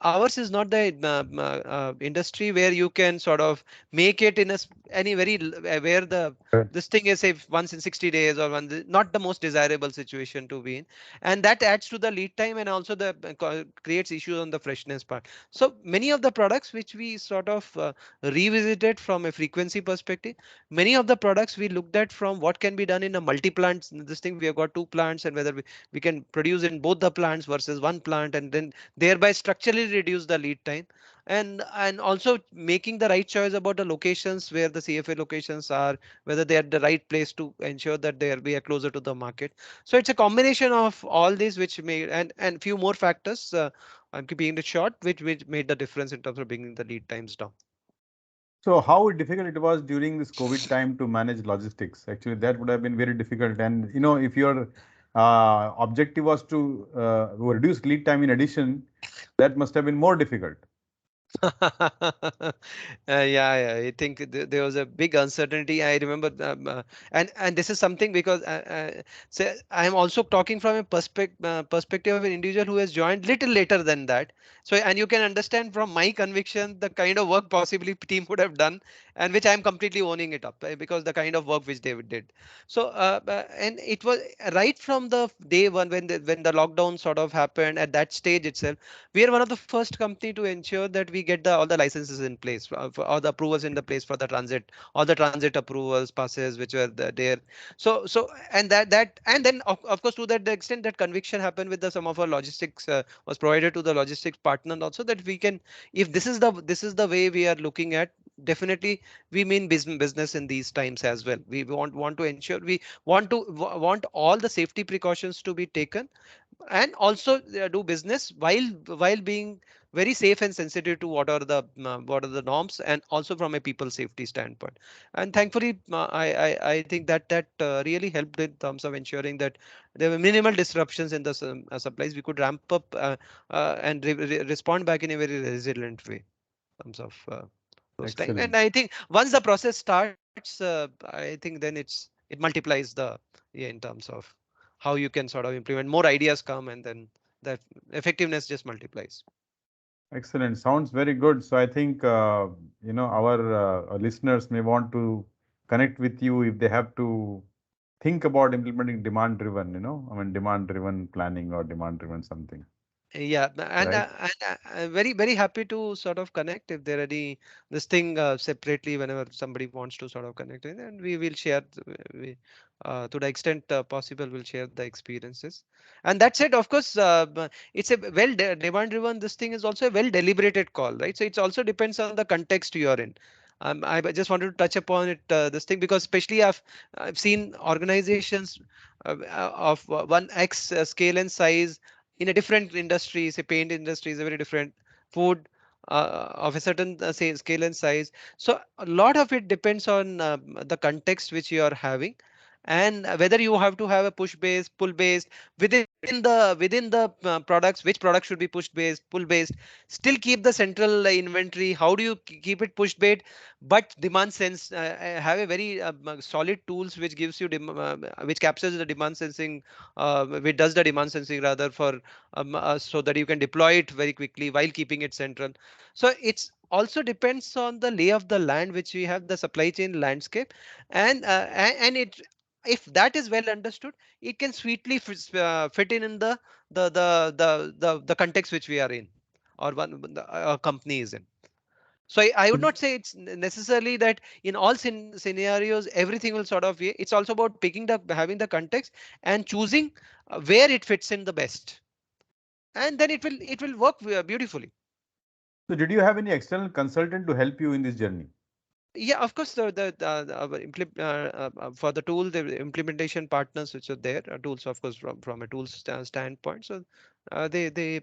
[SPEAKER 2] ours is not the industry where you can sort of make it in any very where the this thing is say once in 60 days or not the most desirable situation to be in, and that adds to the lead time, and also the creates issues on the freshness part. So many of the products which we sort of revisited from a frequency perspective, many of the products we looked at from what can be done in a multi-plant this thing. We have got two plants, and whether we can produce in both the plants versus one plant, and then thereby structurally reduce the lead time, and also making the right choice about the locations where the CFA locations are, whether they are the right place to ensure that we are closer to the market. So it's a combination of all these which made, and few more factors, I'm keeping it short, which made the difference in terms of bringing the lead times down.
[SPEAKER 1] So how difficult it was during this COVID time to manage logistics? Actually, that would have been very difficult. And if your objective was to reduce lead time in addition, that must have been more difficult.
[SPEAKER 2] Yeah, yeah, I think there was a big uncertainty. I remember, and this is something because so I am also talking from a perspective of an individual who has joined little later than that. So, and you can understand from my conviction the kind of work possibly team would have done, and which I am completely owning it up, because the kind of work which they did. So, and it was right from the day one when the lockdown sort of happened. At that stage itself, we are one of the first company to ensure that we get the all the licenses in place, for all the approvals in the place for the transit, all the transit approvals passes which were there. So and that and then of course to that the extent that conviction happened with the some of our logistics was provided to the logistics partner also, that we can, if this is the way we are looking at, definitely we mean business in these times as well. We want to ensure, we want all the safety precautions to be taken, and also do business while being very safe and sensitive to what are the norms, and also from a people safety standpoint. And thankfully I think that really helped in terms of ensuring that there were minimal disruptions in the supplies. We could ramp up and respond back in a very resilient way in terms of those time. And
[SPEAKER 1] Excellent.
[SPEAKER 2] I think once the process starts, I think then it multiplies the, yeah, in terms of how you can sort of implement, more ideas come, and then that effectiveness just multiplies.
[SPEAKER 1] Excellent. Sounds very good. So I think our listeners may want to connect with you if they have to think about implementing demand driven, I mean demand driven planning or demand driven something,
[SPEAKER 2] Yeah,
[SPEAKER 1] right?
[SPEAKER 2] I'm very happy to sort of connect if there are any this thing separately whenever somebody wants to sort of connect in, and we will share to the extent possible, we'll share the experiences. And that's it. Of course, it's a demand driven. This thing is also a well deliberated call, right? So it also depends on the context you are in. I just wanted to touch upon it this thing, because especially I've seen organizations of 1x scale and size in a different industry. Say paint industry is a very different, food of a certain say scale and size. So a lot of it depends on the context which you are having, and whether you have to have a push based, pull based, within the products, which product should be push based, pull based, still keep the central inventory. How do you keep it push based but demand sense, have a very solid tools which gives you which captures the demand sensing, which does the demand sensing rather for so that you can deploy it very quickly while keeping it central. So it's also depends on the lay of the land which we have, the supply chain landscape, and it, if that is well understood, it can sweetly fit in the context which we are in, or one the company is in. So I would not say it's necessarily that in all scenarios everything will sort of be. It's also about picking the having the context and choosing where it fits in the best, and then it will work beautifully.
[SPEAKER 1] So did you have any external consultant to help you in this journey?
[SPEAKER 2] Yeah, of course, for the tool, the implementation partners which are there, tools, of course, from a tools standpoint. So they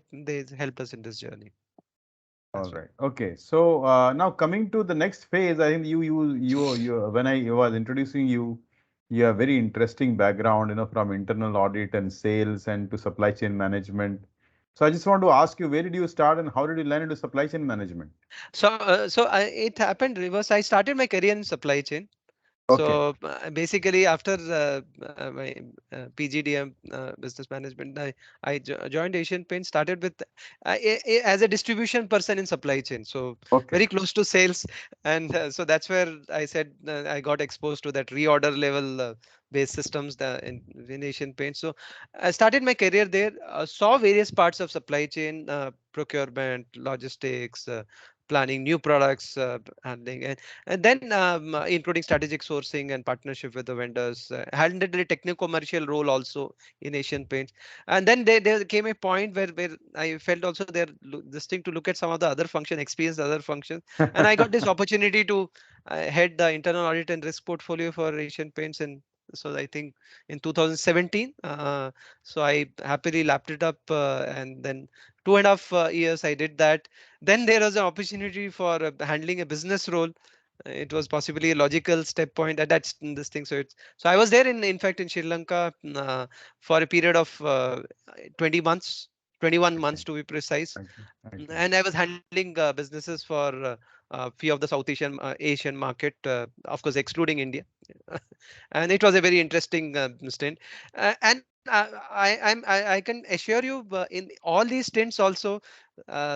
[SPEAKER 2] help us in this journey
[SPEAKER 1] All
[SPEAKER 2] as well.
[SPEAKER 1] right. Okay. So now coming to the next phase, I think you when I was introducing you, you have very interesting background, from internal audit and sales and to supply chain management. So I just want to ask you, where did you start and how did you learn into supply chain management?
[SPEAKER 2] It happened reverse. I started my career in supply chain.
[SPEAKER 1] Okay.
[SPEAKER 2] So basically, after my PGDM business management, I joined Asian Paint. Started with as a distribution person in supply chain, so
[SPEAKER 1] Okay.
[SPEAKER 2] very close to sales, and so that's where I said I got exposed to that reorder level based systems in Asian Paint. So I started my career there. Saw various parts of supply chain, procurement, logistics. Planning new products, handling, and then including strategic sourcing and partnership with the vendors, handled a technical commercial role also in Asian Paints. And then there came a point where I felt also there this thing to look at some of the other function, experience the other functions, and I got this opportunity to head the internal audit and risk portfolio for Asian Paints. And so I think in 2017, so I happily lapped it up, and then 2.5 years I did that. Then there was an opportunity for handling a business role. It was possibly a logical step point. That's this thing. So I was there in fact in Sri Lanka for a period of 20 months, 21
[SPEAKER 1] Okay.
[SPEAKER 2] months to be precise,
[SPEAKER 1] Okay. Okay.
[SPEAKER 2] and I was handling businesses for few of the South Asian market, of course excluding India, and it was a very interesting stint. And I can assure you, in all these stints also,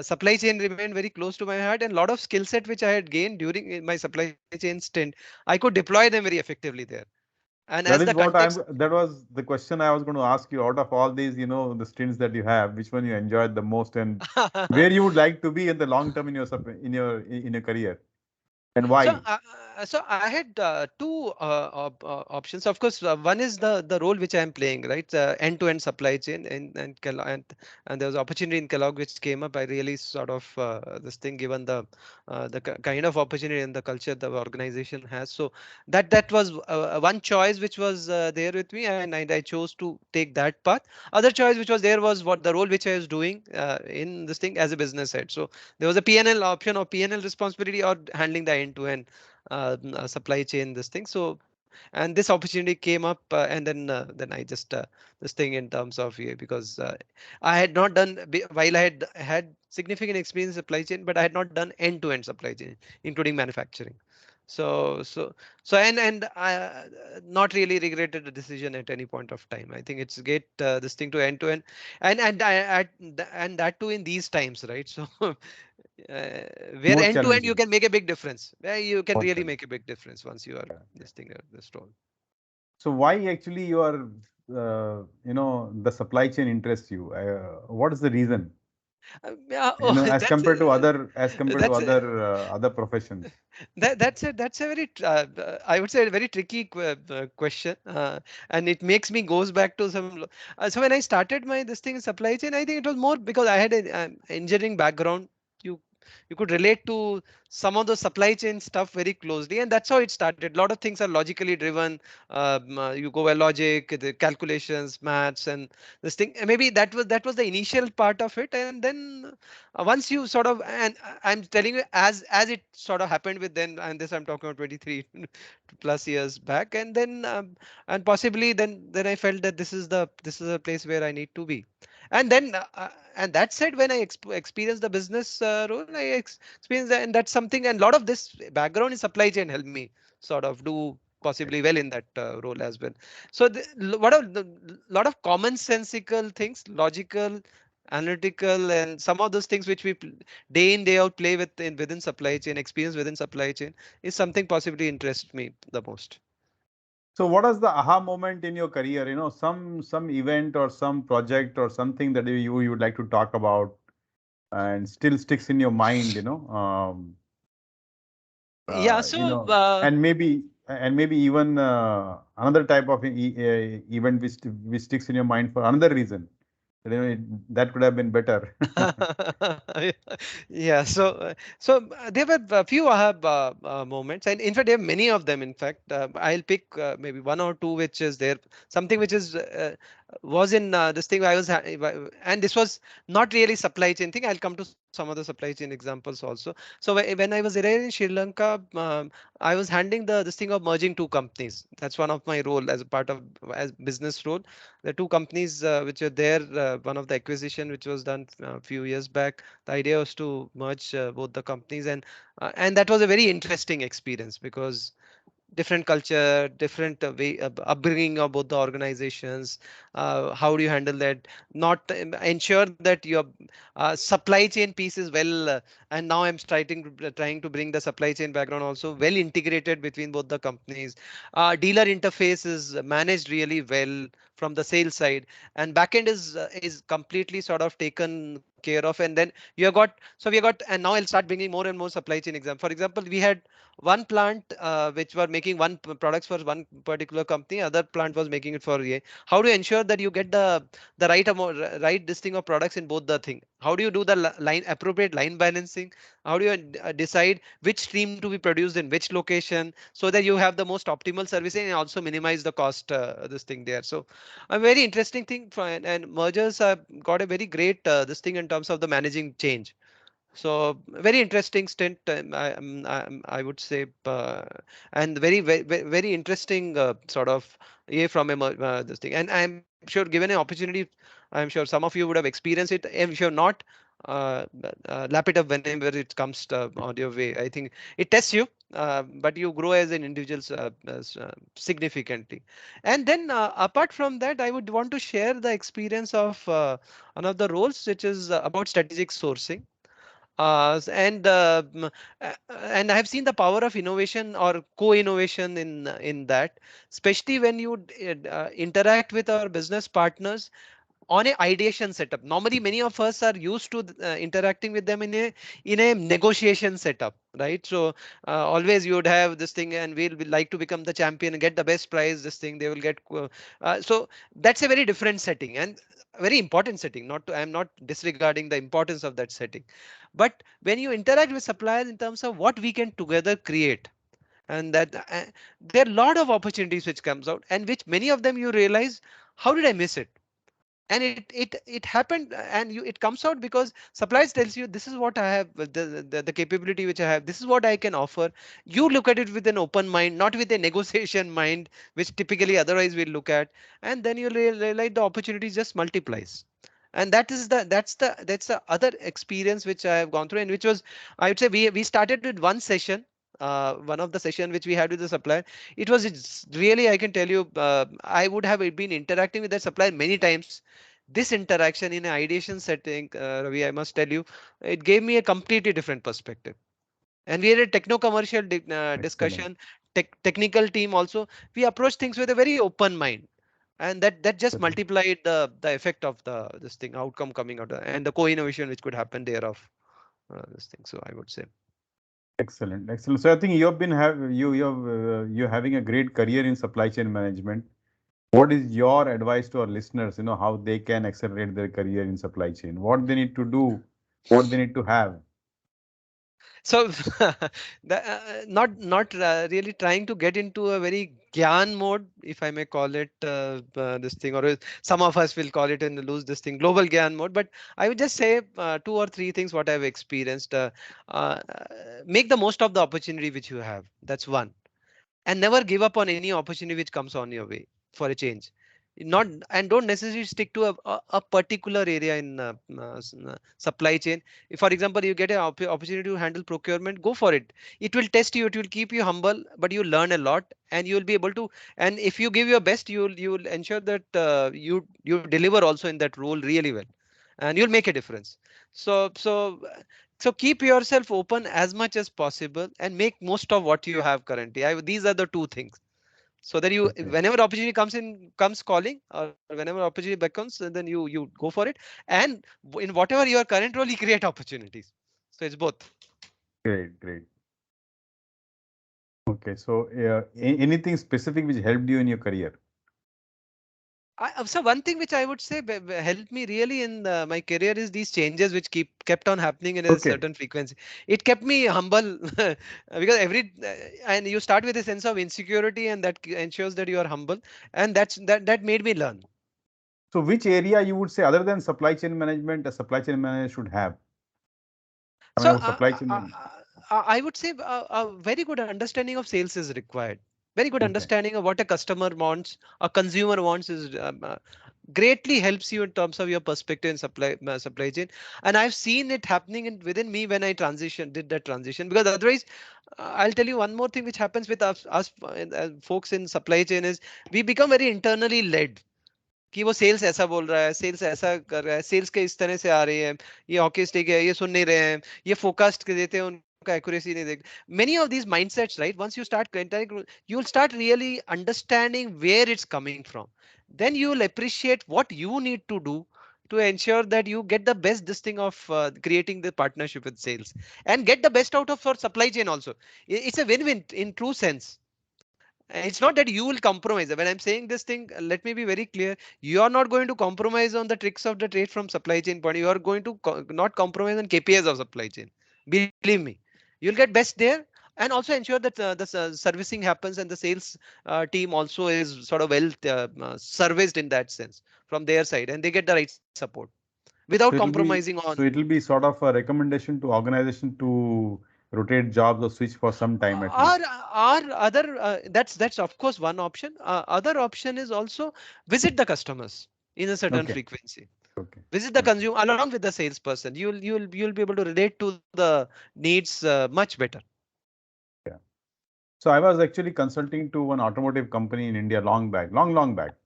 [SPEAKER 2] supply chain remained very close to my heart, and a lot of skill set which I had gained during my supply chain stint, I could deploy them very effectively there. And
[SPEAKER 1] That
[SPEAKER 2] as
[SPEAKER 1] is
[SPEAKER 2] the
[SPEAKER 1] what
[SPEAKER 2] context,
[SPEAKER 1] that was the question I was going to ask you. Out of all these, the stints that you have, which one you enjoyed the most, and where you would like to be in the long term in your in your career, and
[SPEAKER 2] So,
[SPEAKER 1] why?
[SPEAKER 2] so I had two options. Of course, one is the role which I am playing, right? End-to-end supply chain, and there was opportunity in Kellogg which came up. I really sort of this thing, given the kind of opportunity and the culture the organization has. So that was one choice which was there with me, and I chose to take that path. Other choice which was there was what the role which I was doing in this thing as a business head. So there was a P&L option or P&L responsibility or handling the end-to-end supply chain this thing. So and this opportunity came up, and then I just this thing in terms of, yeah, because I had not done while I had significant experience in supply chain, but I had not done end-to-end supply chain, including manufacturing. So and I not really regretted the decision at any point of time. I think it's get this thing to end-to-end, and that too in these times, right? So where
[SPEAKER 1] More
[SPEAKER 2] end-to-end you
[SPEAKER 1] challenging.
[SPEAKER 2] can make a big difference. Where you can
[SPEAKER 1] More
[SPEAKER 2] really
[SPEAKER 1] challenging.
[SPEAKER 2] make a big difference once you are
[SPEAKER 1] Yeah, yeah.
[SPEAKER 2] this thing this role.
[SPEAKER 1] So why actually you are, the supply chain interests you? What is the reason?
[SPEAKER 2] Yeah, oh,
[SPEAKER 1] As compared to
[SPEAKER 2] that's
[SPEAKER 1] other professions.
[SPEAKER 2] that's a very I would say a very tricky question, and it makes me goes back to some. So when I started my this thing in supply chain, I think it was more because I had an engineering background. You you could relate to some of the supply chain stuff very closely, and that's how it started. A lot of things are logically driven. You go by logic, the calculations, maths, and this thing. Maybe that was the initial part of it, and then once you sort of, and I'm telling you, as it sort of happened with then, and this I'm talking about 23 plus years back, and then and possibly then I felt that this is a place where I need to be. And then and that said, when I experienced the business role, I experienced that, and that's something, and a lot of this background in supply chain helped me sort of do
[SPEAKER 1] Okay.
[SPEAKER 2] possibly well in that role as well. So what a lot of commonsensical things, logical, analytical, and some of those things which we day in day out play with within supply chain, experience within supply chain, is something possibly interests me the most.
[SPEAKER 1] So what was the aha moment in your career? Some event or some project or something that you would like to talk about and still sticks in your mind.
[SPEAKER 2] Yeah,
[SPEAKER 1] uh, you
[SPEAKER 2] so
[SPEAKER 1] know, and maybe even another type of event which sticks in your mind for another reason. That could have been better.
[SPEAKER 2] yeah, so there were a few aha moments, and in fact there are many of them. In fact, I'll pick maybe one or two which is there, something which is was in this thing I was and this was not really supply chain thing. I'll come to some of the supply chain examples also. So when I was there in Sri Lanka, I was handling the this thing of merging two companies. That's one of my role as a part of as business role. The two companies which are there, one of the acquisition which was done a few years back, the idea was to merge both the companies, and that was a very interesting experience because different culture, different way upbringing of both the organizations. How do you handle that? Not ensure that your supply chain piece is well, and now I'm trying to bring the supply chain background also well integrated between both the companies. Dealer interface is managed really well from the sales side, and backend is completely sort of taken care of. And then you have got, so we have got, and now I'll start bringing more and more supply chain exam. For example, we had one plant which were making one products for one particular company, other plant was making it for a. How do you ensure that you get the right amount, right listing of products in both the thing? How do you do the line appropriate line balancing? How do you decide which stream to be produced in which location, so that you have the most optimal servicing and also minimize the cost this thing there. So a very interesting thing for, and mergers have got a very great this thing in terms of the managing change. So very interesting stint, I would say, and very interesting sort of, yeah, from a this thing. And I'm sure, given an opportunity, I'm sure some of you would have experienced it. If you're not, lap it up whenever it comes on your way. I think it tests you, but you grow as an individual significantly. And then apart from that, I would want to share the experience of one of the roles, which is about strategic sourcing. And I have seen the power of innovation or co-innovation in that, especially when you interact with our business partners on a ideation setup. Normally many of us are used to interacting with them in a negotiation setup, right? So always you would have this thing, and we'll like to become the champion and get the best prize. This thing they will get so that's a very different setting and very important setting. Not to, I'm not disregarding the importance of that setting, but when you interact with suppliers in terms of what we can together create, and that there are a lot of opportunities which comes out, and which many of them you realize, how did I miss it? And it happened, and it comes out because suppliers tells you, this is what I have, the capability which I have, this is what I can offer. You look at it with an open mind, not with a negotiation mind, which typically otherwise we'll look at, and then you realize the opportunity just multiplies. And that's the other experience which I have gone through, and which was, I would say, we started with one session, one of the session which we had with the supplier. It's really, I can tell you, I would have been interacting with that supplier many times. This interaction in an ideation setting, Ravi, I must tell you, it gave me a completely different perspective. And we had a techno-commercial
[SPEAKER 1] Excellent.
[SPEAKER 2] discussion, technical team also. We approach things with a very open mind, and that just
[SPEAKER 1] Excellent.
[SPEAKER 2] multiplied the effect of the this thing outcome coming out, and the co-innovation which could happen thereof. This thing. So I would say.
[SPEAKER 1] Excellent. Excellent. So I think you have been you're having a great career in supply chain management. What is your advice to our listeners? How they can accelerate their career in supply chain? What they need to do? What they need to have?
[SPEAKER 2] So not really trying to get into a very gyan mode, if I may call it this thing, or some of us will call it in the loose this thing, global gyan mode. But I would just say two or three things what I've experienced. Uh, make the most of the opportunity which you have. That's one, and never give up on any opportunity which comes on your way for a change. Not, and don't necessarily stick to a particular area in supply chain. If for example you get an opportunity to handle procurement, go for it. It will test you, it will keep you humble, but you learn a lot, and you will be able to, and if you give your best, you'll ensure that you deliver also in that role really well, and you'll make a difference. So keep yourself open as much as possible and make most of what you have currently. These are the two things. So that you,
[SPEAKER 1] Okay.
[SPEAKER 2] whenever opportunity comes calling, or whenever opportunity beckons, then you go for it. And in whatever your current role, you create opportunities. So it's both.
[SPEAKER 1] Great. Great. Okay. So anything specific which helped you in your career?
[SPEAKER 2] So one thing which I would say helped me really in my career is these changes which kept on happening in a
[SPEAKER 1] Okay.
[SPEAKER 2] certain frequency. It kept me humble because and you start with a sense of insecurity, and that ensures that you are humble, and that made me learn.
[SPEAKER 1] So which area you would say other than supply chain management, a supply chain manager should have? I
[SPEAKER 2] So
[SPEAKER 1] mean, supply chain.
[SPEAKER 2] I would say a very good understanding of sales is required. Very good
[SPEAKER 1] Okay.
[SPEAKER 2] understanding of what a customer wants, a consumer wants is greatly helps you in terms of your perspective in supply chain. And I've seen it happening within me when I did that transition. Because otherwise, I'll tell you one more thing which happens with us folks in supply chain is we become very internally led. कि वो sales ऐसा बोल रहा है, sales ऐसा कर रहा है, सेल्स के इस तरह से आ रही है, ये हॉकी स्टिक है, ये सुन नहीं रहे हैं, ये फोरकास्ट देते हैं, उनका एक्यूरेसी नहीं देख. Many of these mindsets, right? Once you start entering, you'll start really understanding where it's coming from. Then you will appreciate what you need to do to ensure that you get the best this thing of creating the partnership with sales, and get the best out of for supply chain also. It's a win-win in true sense. It's not that you will compromise. When I'm saying this thing, let me be very clear. You are not going to compromise on the tricks of the trade from supply chain point. You are going to not compromise on KPIs of supply chain. Believe me, you'll get best there, and also ensure that the servicing happens, and the sales team also is sort of well serviced in that sense from their side, and they get the right support without
[SPEAKER 1] So it'll
[SPEAKER 2] compromising
[SPEAKER 1] be
[SPEAKER 2] on.
[SPEAKER 1] so it'll be sort of a recommendation to organization to rotate jobs or switch for some time at
[SPEAKER 2] Or
[SPEAKER 1] least.
[SPEAKER 2] other that's of course one option. Other option is also visit the customers in a certain
[SPEAKER 1] Okay.
[SPEAKER 2] frequency.
[SPEAKER 1] Okay.
[SPEAKER 2] Visit the
[SPEAKER 1] Okay.
[SPEAKER 2] consumer along with the salesperson. You'll be able to relate to the needs much better.
[SPEAKER 1] Yeah. So I was actually consulting to one automotive company in India long back, long back.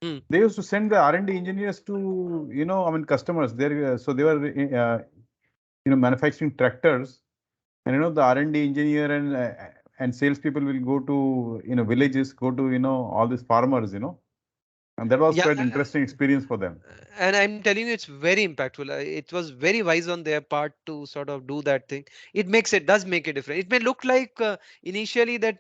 [SPEAKER 2] Hmm.
[SPEAKER 1] They used to send the R&D engineers to, I mean, customers. So they were manufacturing tractors, and the R&D engineer and salespeople will go to villages, go to all these farmers, and that was
[SPEAKER 2] Yeah,
[SPEAKER 1] quite interesting experience for them.
[SPEAKER 2] and I'm telling you, it's very impactful. It was very wise on their part to sort of do that thing. It does make a difference. It may look like initially that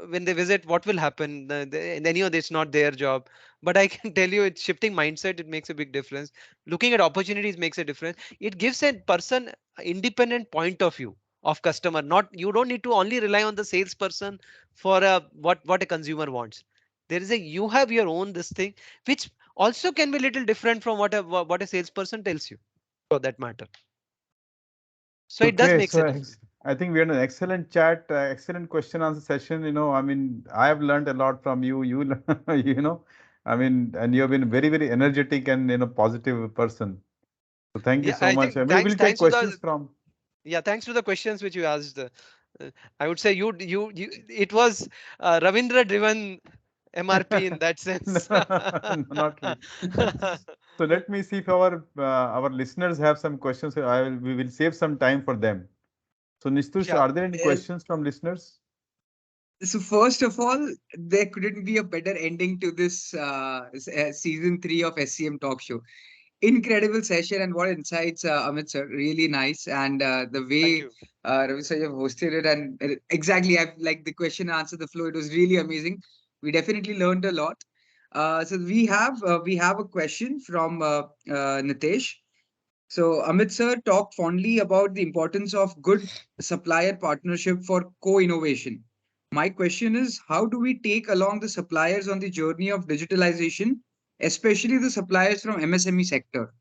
[SPEAKER 2] when they visit, what will happen, and then it's not their job, but I can tell you, it's shifting mindset, it makes a big difference. Looking at opportunities makes a difference. It gives a person independent point of view of customer. Not, you don't need to only rely on the salesperson for what a consumer wants. There is a, you have your own this thing, which also can be little different from what a salesperson tells you, for that matter. So it does
[SPEAKER 1] Okay,
[SPEAKER 2] makes a
[SPEAKER 1] so
[SPEAKER 2] difference.
[SPEAKER 1] I think we had an excellent chat, excellent question answer session. I mean, I have learned a lot from you. You know, I mean, and you have been very, very energetic and positive person. So thank you
[SPEAKER 2] Yeah,
[SPEAKER 1] so
[SPEAKER 2] I
[SPEAKER 1] much.
[SPEAKER 2] think
[SPEAKER 1] And we'll take
[SPEAKER 2] thanks to
[SPEAKER 1] questions
[SPEAKER 2] the,
[SPEAKER 1] from.
[SPEAKER 2] yeah, thanks to the questions which you asked. I would say you it was Ravindra driven MRP in that
[SPEAKER 1] No,
[SPEAKER 2] sense.
[SPEAKER 1] not really. So let me see if our listeners have some questions. We will save some time for them. So Nistush,
[SPEAKER 2] Yeah,
[SPEAKER 1] are there any
[SPEAKER 3] Yes.
[SPEAKER 1] questions from listeners?
[SPEAKER 3] So first of all, there couldn't be a better ending to this season 3 of SCM Talk Show. Incredible session and what insights, Amit sir. Really nice, and the
[SPEAKER 2] thank
[SPEAKER 3] way
[SPEAKER 2] you.
[SPEAKER 3] Ravi sir you have hosted it, and exactly, I've like the question answer the flow. It was really amazing. We definitely learned a lot. So we have a question from Nitesh. So Amit sir talked fondly about the importance of good supplier partnership for co-innovation. My question is, how do we take along the suppliers on the journey of digitalization, especially the suppliers from MSME sector?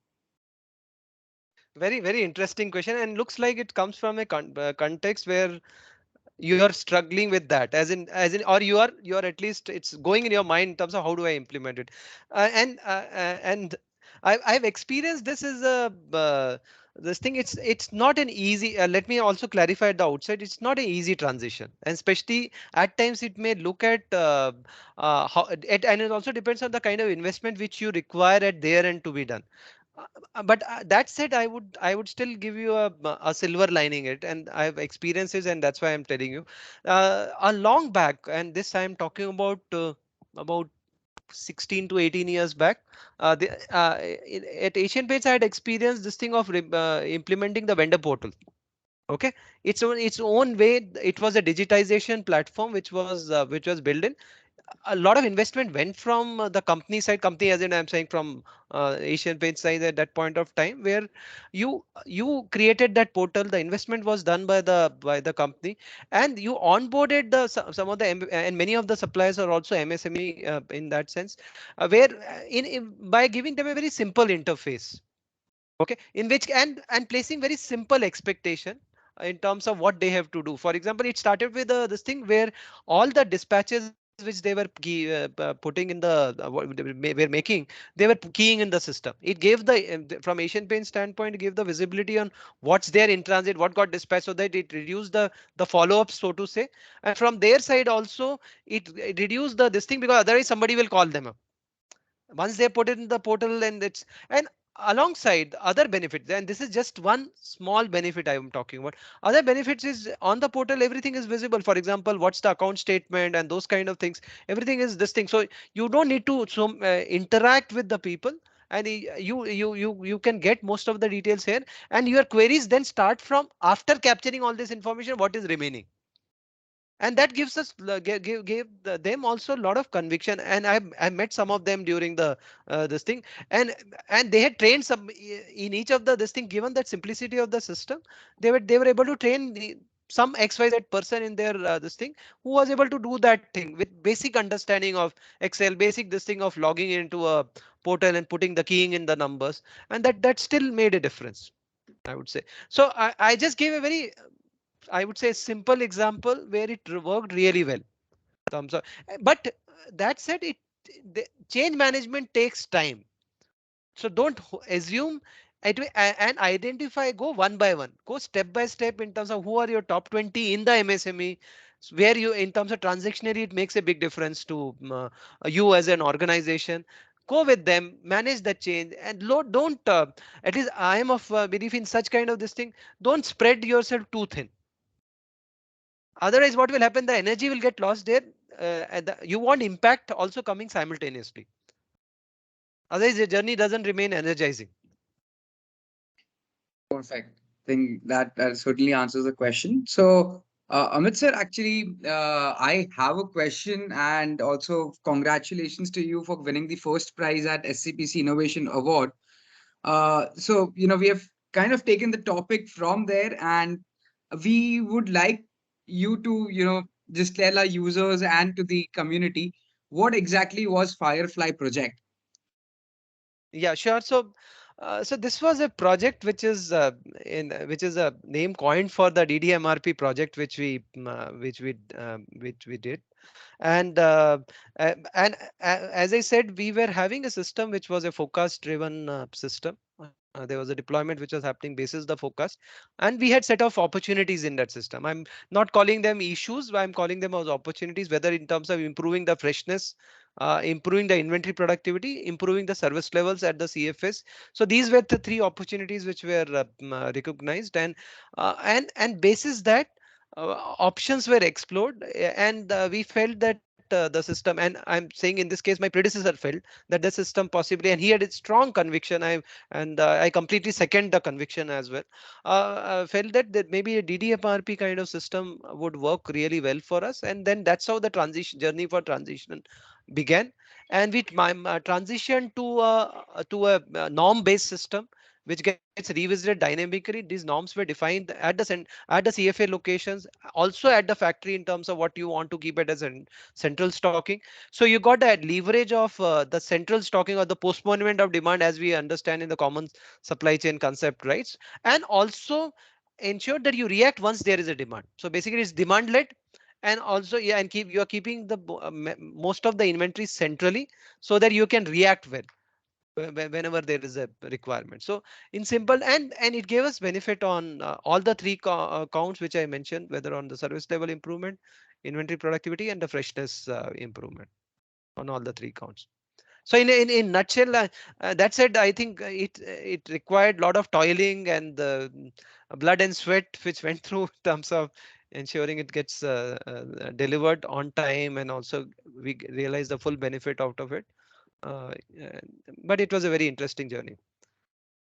[SPEAKER 2] Very, very interesting question, and looks like it comes from a context where you are struggling with that, as in, or you are at least, it's going in your mind in terms of how do I implement it. And I've experienced this as a this thing. It's not an easy, let me also clarify at the outside, it's not an easy transition, and especially at times it may look at how it, and it also depends on the kind of investment which you require at their end to be done. But that said, I would still give you a silver lining it, and I have experiences, and that's why I'm telling you. A long back, and this I'm talking about 16 to 18 years back. At Asian Paints, I had experienced this thing of implementing the vendor portal. Okay, its own way. It was a digitization platform which was built in. A lot of investment went from the company side, company as in I'm saying from Asian Paint side at that point of time, where you created that portal. The investment was done by the company, and you onboarded some of the and many of the suppliers are also MSME in that sense, where by giving them a very simple interface. Okay, in which, and placing very simple expectation in terms of what they have to do. For example, it started with this thing where all the dispatches which they were putting in what they were making, they were keying in the system. It gave from Asian Paint standpoint, it gave the visibility on what's there in transit, what got dispatched, so that it reduced the follow-ups, so to say. And from their side also, it reduced this thing, because otherwise somebody will call them up once they put it in the portal. And alongside other benefits, and this is just one small benefit I am talking about. Other benefits is, on the portal everything is visible. For example, what's the account statement and those kind of things, everything is this thing. So you don't need to interact with the people, and you can get most of the details here, and your queries then start from after capturing all this information, what is remaining. And that gives us gave them also a lot of conviction. And I met some of them during the this thing, and they had trained some in each of the this thing. Given that simplicity of the system, they were able to train some XYZ person in their this thing, who was able to do that thing with basic understanding of Excel, basic this thing of logging into a portal and putting the keying in the numbers, and that still made a difference, I would say. So I just gave a very, I would say, simple example where it worked really well. Thumbs up. But that said, the change management takes time. So don't assume and identify, go one by one, go step by step in terms of who are your top 20 in the MSME, where you, in terms of transactionary, it makes a big difference to you as an organization. go with them, manage the change, and don't at least I am of belief in such kind of this thing. Don't spread yourself too thin. Otherwise, what will happen? The energy will get lost there, and you want impact also coming simultaneously. Otherwise, the journey doesn't remain energizing.
[SPEAKER 3] Perfect. I think that certainly answers the question. So, Amit sir, actually, I have a question, and also congratulations to you for winning the first prize at SCPC Innovation Award. So, we have kind of taken the topic from there, and we would like you to, just tell our users and to the community what exactly was Firefly Project.
[SPEAKER 2] Yeah, sure. So this was a project which is a name coined for the DDMRP project which we did. And as I said, we were having a system which was a forecast driven system. There was a deployment which was happening basis the forecast, and we had set of opportunities in that system. I'm not calling them issues, but I'm calling them as opportunities, whether in terms of improving the freshness, improving the inventory productivity, improving the service levels at the CFS. So these were the three opportunities which were recognized, and basis that options were explored, and we felt that the system, and I'm saying in this case my predecessor felt that the system possibly, and he had a strong conviction, I completely second the conviction as well, felt that maybe a DDMRP kind of system would work really well for us, and then that's how the transition journey for transition began. And we transition to a norm based system which gets revisited dynamically. These norms were defined at the CFA locations, also at the factory, in terms of what you want to keep it as a central stocking. So you got that leverage of the central stocking or the postponement of demand, as we understand in the common supply chain concept, right? And also ensure that you react once there is a demand. So basically it's demand led, and also, yeah, and you are keeping the most of the inventory centrally so that you can react well whenever there is a requirement. So in simple, and it gave us benefit on all the three counts which I mentioned, whether on the service level improvement, inventory productivity, and the freshness improvement on all the three counts. So in nutshell, that said, I think it required a lot of toiling and blood and sweat which went through in terms of ensuring it gets delivered on time, and also we realize the full benefit out of it. Uh, uh, but it was a very interesting journey.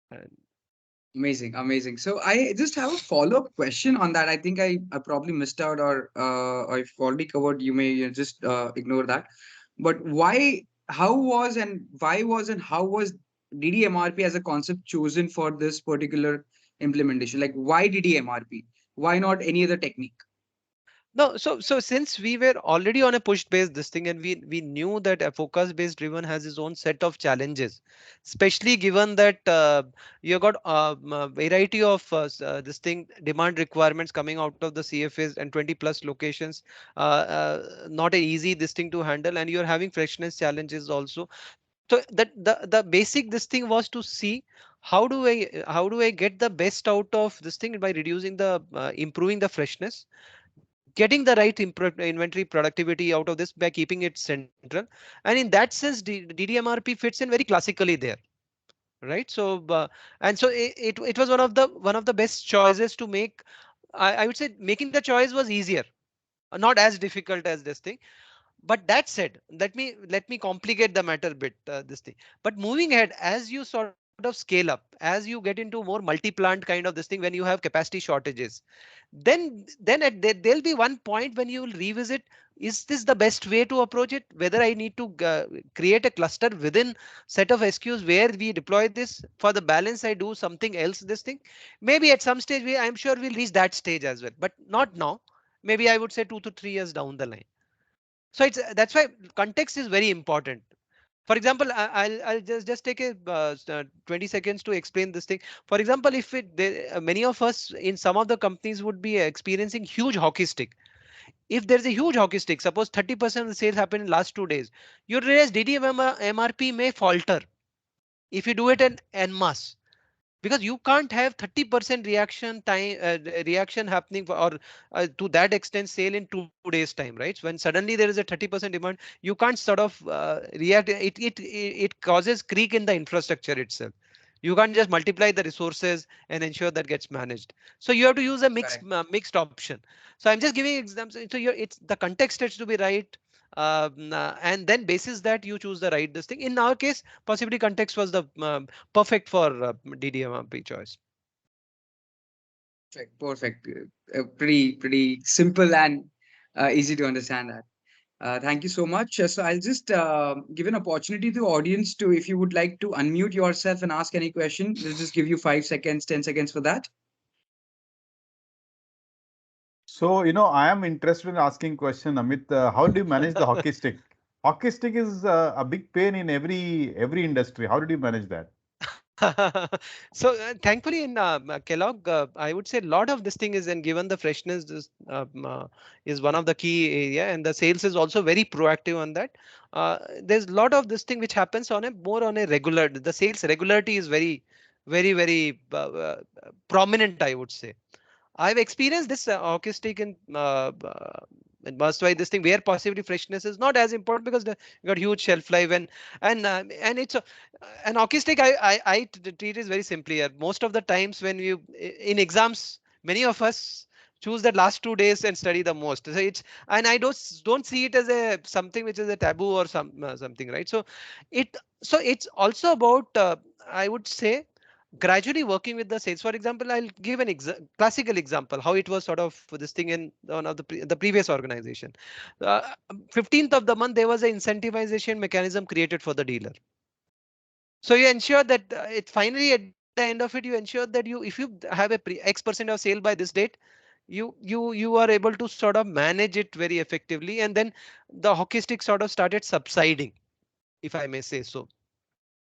[SPEAKER 2] And
[SPEAKER 3] Amazing, amazing. So I just have a follow-up question on that. I think I probably missed out, or I've already covered. You may just ignore that. But how was DDMRP as a concept chosen for this particular implementation? Like, why DDMRP? Why not any other technique?
[SPEAKER 2] No, so since we were already on a push based this thing, and we knew that a focus based driven has its own set of challenges, especially given that you got a variety of this thing demand requirements coming out of the CFAs and 20 plus locations, not a easy this thing to handle, and you're having freshness challenges also. So that the basic this thing was to see how do I get the best out of this thing by reducing the improving the freshness, getting the right inventory productivity out of this by keeping it central. And in that sense, DDMRP fits in very classically there, right? So it was one of the best choices to make. I would say making the choice was easier, not as difficult as this thing. But that said, let me complicate the matter a bit, this thing. But moving ahead, as you sort of scale up, as you get into more multi-plant kind of this thing, when you have capacity shortages, there'll be one point when you will revisit, is this the best way to approach it, whether I need to create a cluster within set of SKUs where we deploy this, for the balance I do something else, this thing. Maybe at some stage I'm sure we'll reach that stage as well, but not now. Maybe I would say 2 to 3 years down the line. So it's that's why context is very important. For example, I'll just take a 20 seconds to explain this thing. For example, if many of us in some of the companies would be experiencing huge hockey stick. If there's a huge hockey stick, suppose 30% of the sales happen in last 2 days, you realize DDM MRP may falter if you do it en masse. because you can't have 30% reaction time, reaction happening or to that extent sale in 2 days time, right? When suddenly there is a 30% demand, you can't sort of react. It causes creak in the infrastructure itself. You can't just multiply the resources and ensure that gets managed. So you have to use a
[SPEAKER 3] Correct.
[SPEAKER 2] mixed option. So I'm just giving examples. So it's the context has to be right. And then basis that you choose the right this thing. In our case, possibly context was the perfect for DDMRP choice.
[SPEAKER 3] Perfect. Perfect. Pretty simple and easy to understand that. Thank you so much. So I'll just give an opportunity to the audience to, if you would like to unmute yourself and ask any question, we'll just give you 5 seconds, 10 seconds for that.
[SPEAKER 1] So, I am interested in asking question, Amit. How do you manage the hockey stick? Hockey stick is a big pain in every industry. How did you manage that?
[SPEAKER 2] So thankfully in Kellogg, I would say a lot of this thing is, and given the freshness is one of the key area, and the sales is also very proactive on that. There's a lot of this thing which happens on a more on a regular. The sales regularity is very prominent, I would say. I've experienced this acoustic and must why this thing where possibly freshness is not as important because you got huge shelf life and it's an acoustic I treat it very simply. Most of the times when you in exams, many of us choose the last 2 days and study the most. So it's, and I don't see it as a something which is a taboo or something, right? It so it's also about I would say gradually working with the sales. For example, I'll give an classical example how it was sort of this thing in one of the previous organization. uh, 15th of the month there was an incentivization mechanism created for the dealer. So you ensure that it finally at the end of it you ensure that if you have a X% of sale by this date, you are able to sort of manage it very effectively, and then the hockey stick sort of started subsiding, if I may say so.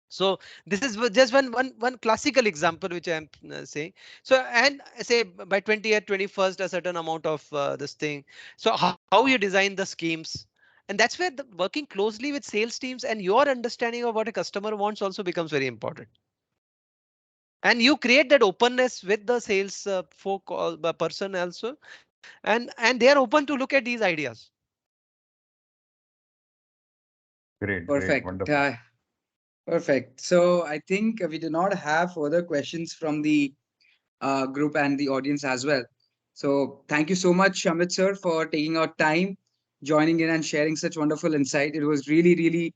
[SPEAKER 2] So this is just one classical example which I am saying. So and say by 20th 21st a certain amount of this thing. So how you design the schemes, and that's where the working closely with sales teams and your understanding of what a customer wants also becomes very important. And you create that openness with the sales folk or the person also, and they are open to look at these ideas.
[SPEAKER 1] Great,
[SPEAKER 3] Perfect.
[SPEAKER 1] wonderful.
[SPEAKER 3] Perfect. So I think we do not have further questions from the group and the audience as well. So thank you so much, Amit sir, for taking our time, joining in and sharing such wonderful insight. It was really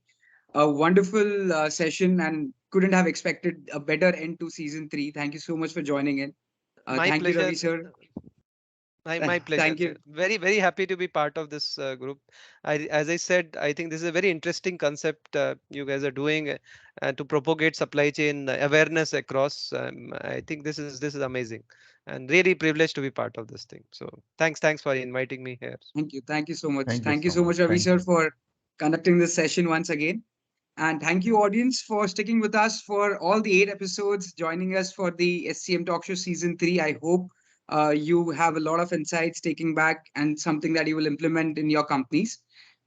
[SPEAKER 3] a wonderful session and couldn't have expected a better end to season 3. Thank you so much for joining in.
[SPEAKER 2] My
[SPEAKER 3] Thank you,
[SPEAKER 2] pleasure.
[SPEAKER 3] Ravi sir.
[SPEAKER 2] My pleasure.
[SPEAKER 3] Thank you.
[SPEAKER 2] Very happy to be part of this group. As I said, I think this is a very interesting concept you guys are doing to propagate supply chain awareness across. I think this is amazing, and really privileged to be part of this thing. So thanks for inviting me here.
[SPEAKER 3] Thank you. Thank you so much.
[SPEAKER 1] Thank you
[SPEAKER 3] Thank you
[SPEAKER 1] so
[SPEAKER 3] so
[SPEAKER 1] much.
[SPEAKER 3] much, Ravi
[SPEAKER 1] Thank
[SPEAKER 3] sir,
[SPEAKER 1] you.
[SPEAKER 3] for conducting this session once again. And thank you, audience, for sticking with us for all the 8 episodes, joining us for the SCM Talk Show Season 3. I hope you have a lot of insights taking back and something that you will implement in your companies.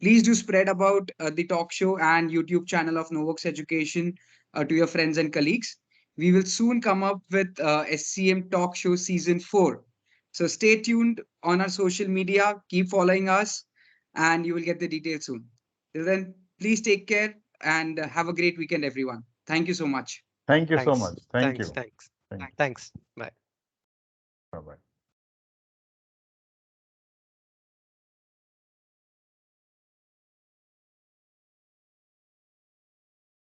[SPEAKER 3] Please do spread about the talk show and YouTube channel of KnoWerX Education to your friends and colleagues. We will soon come up with SCM Talk Show Season 4. So stay tuned on our social media, keep following us, and you will get the details soon. Till then, please take care and have a great weekend, everyone. Thank you so much.
[SPEAKER 1] Thank you so
[SPEAKER 2] Thanks.
[SPEAKER 1] much. Thank you.
[SPEAKER 2] Thanks.
[SPEAKER 1] Thank you.
[SPEAKER 2] Thanks. Bye.
[SPEAKER 1] Bye bye.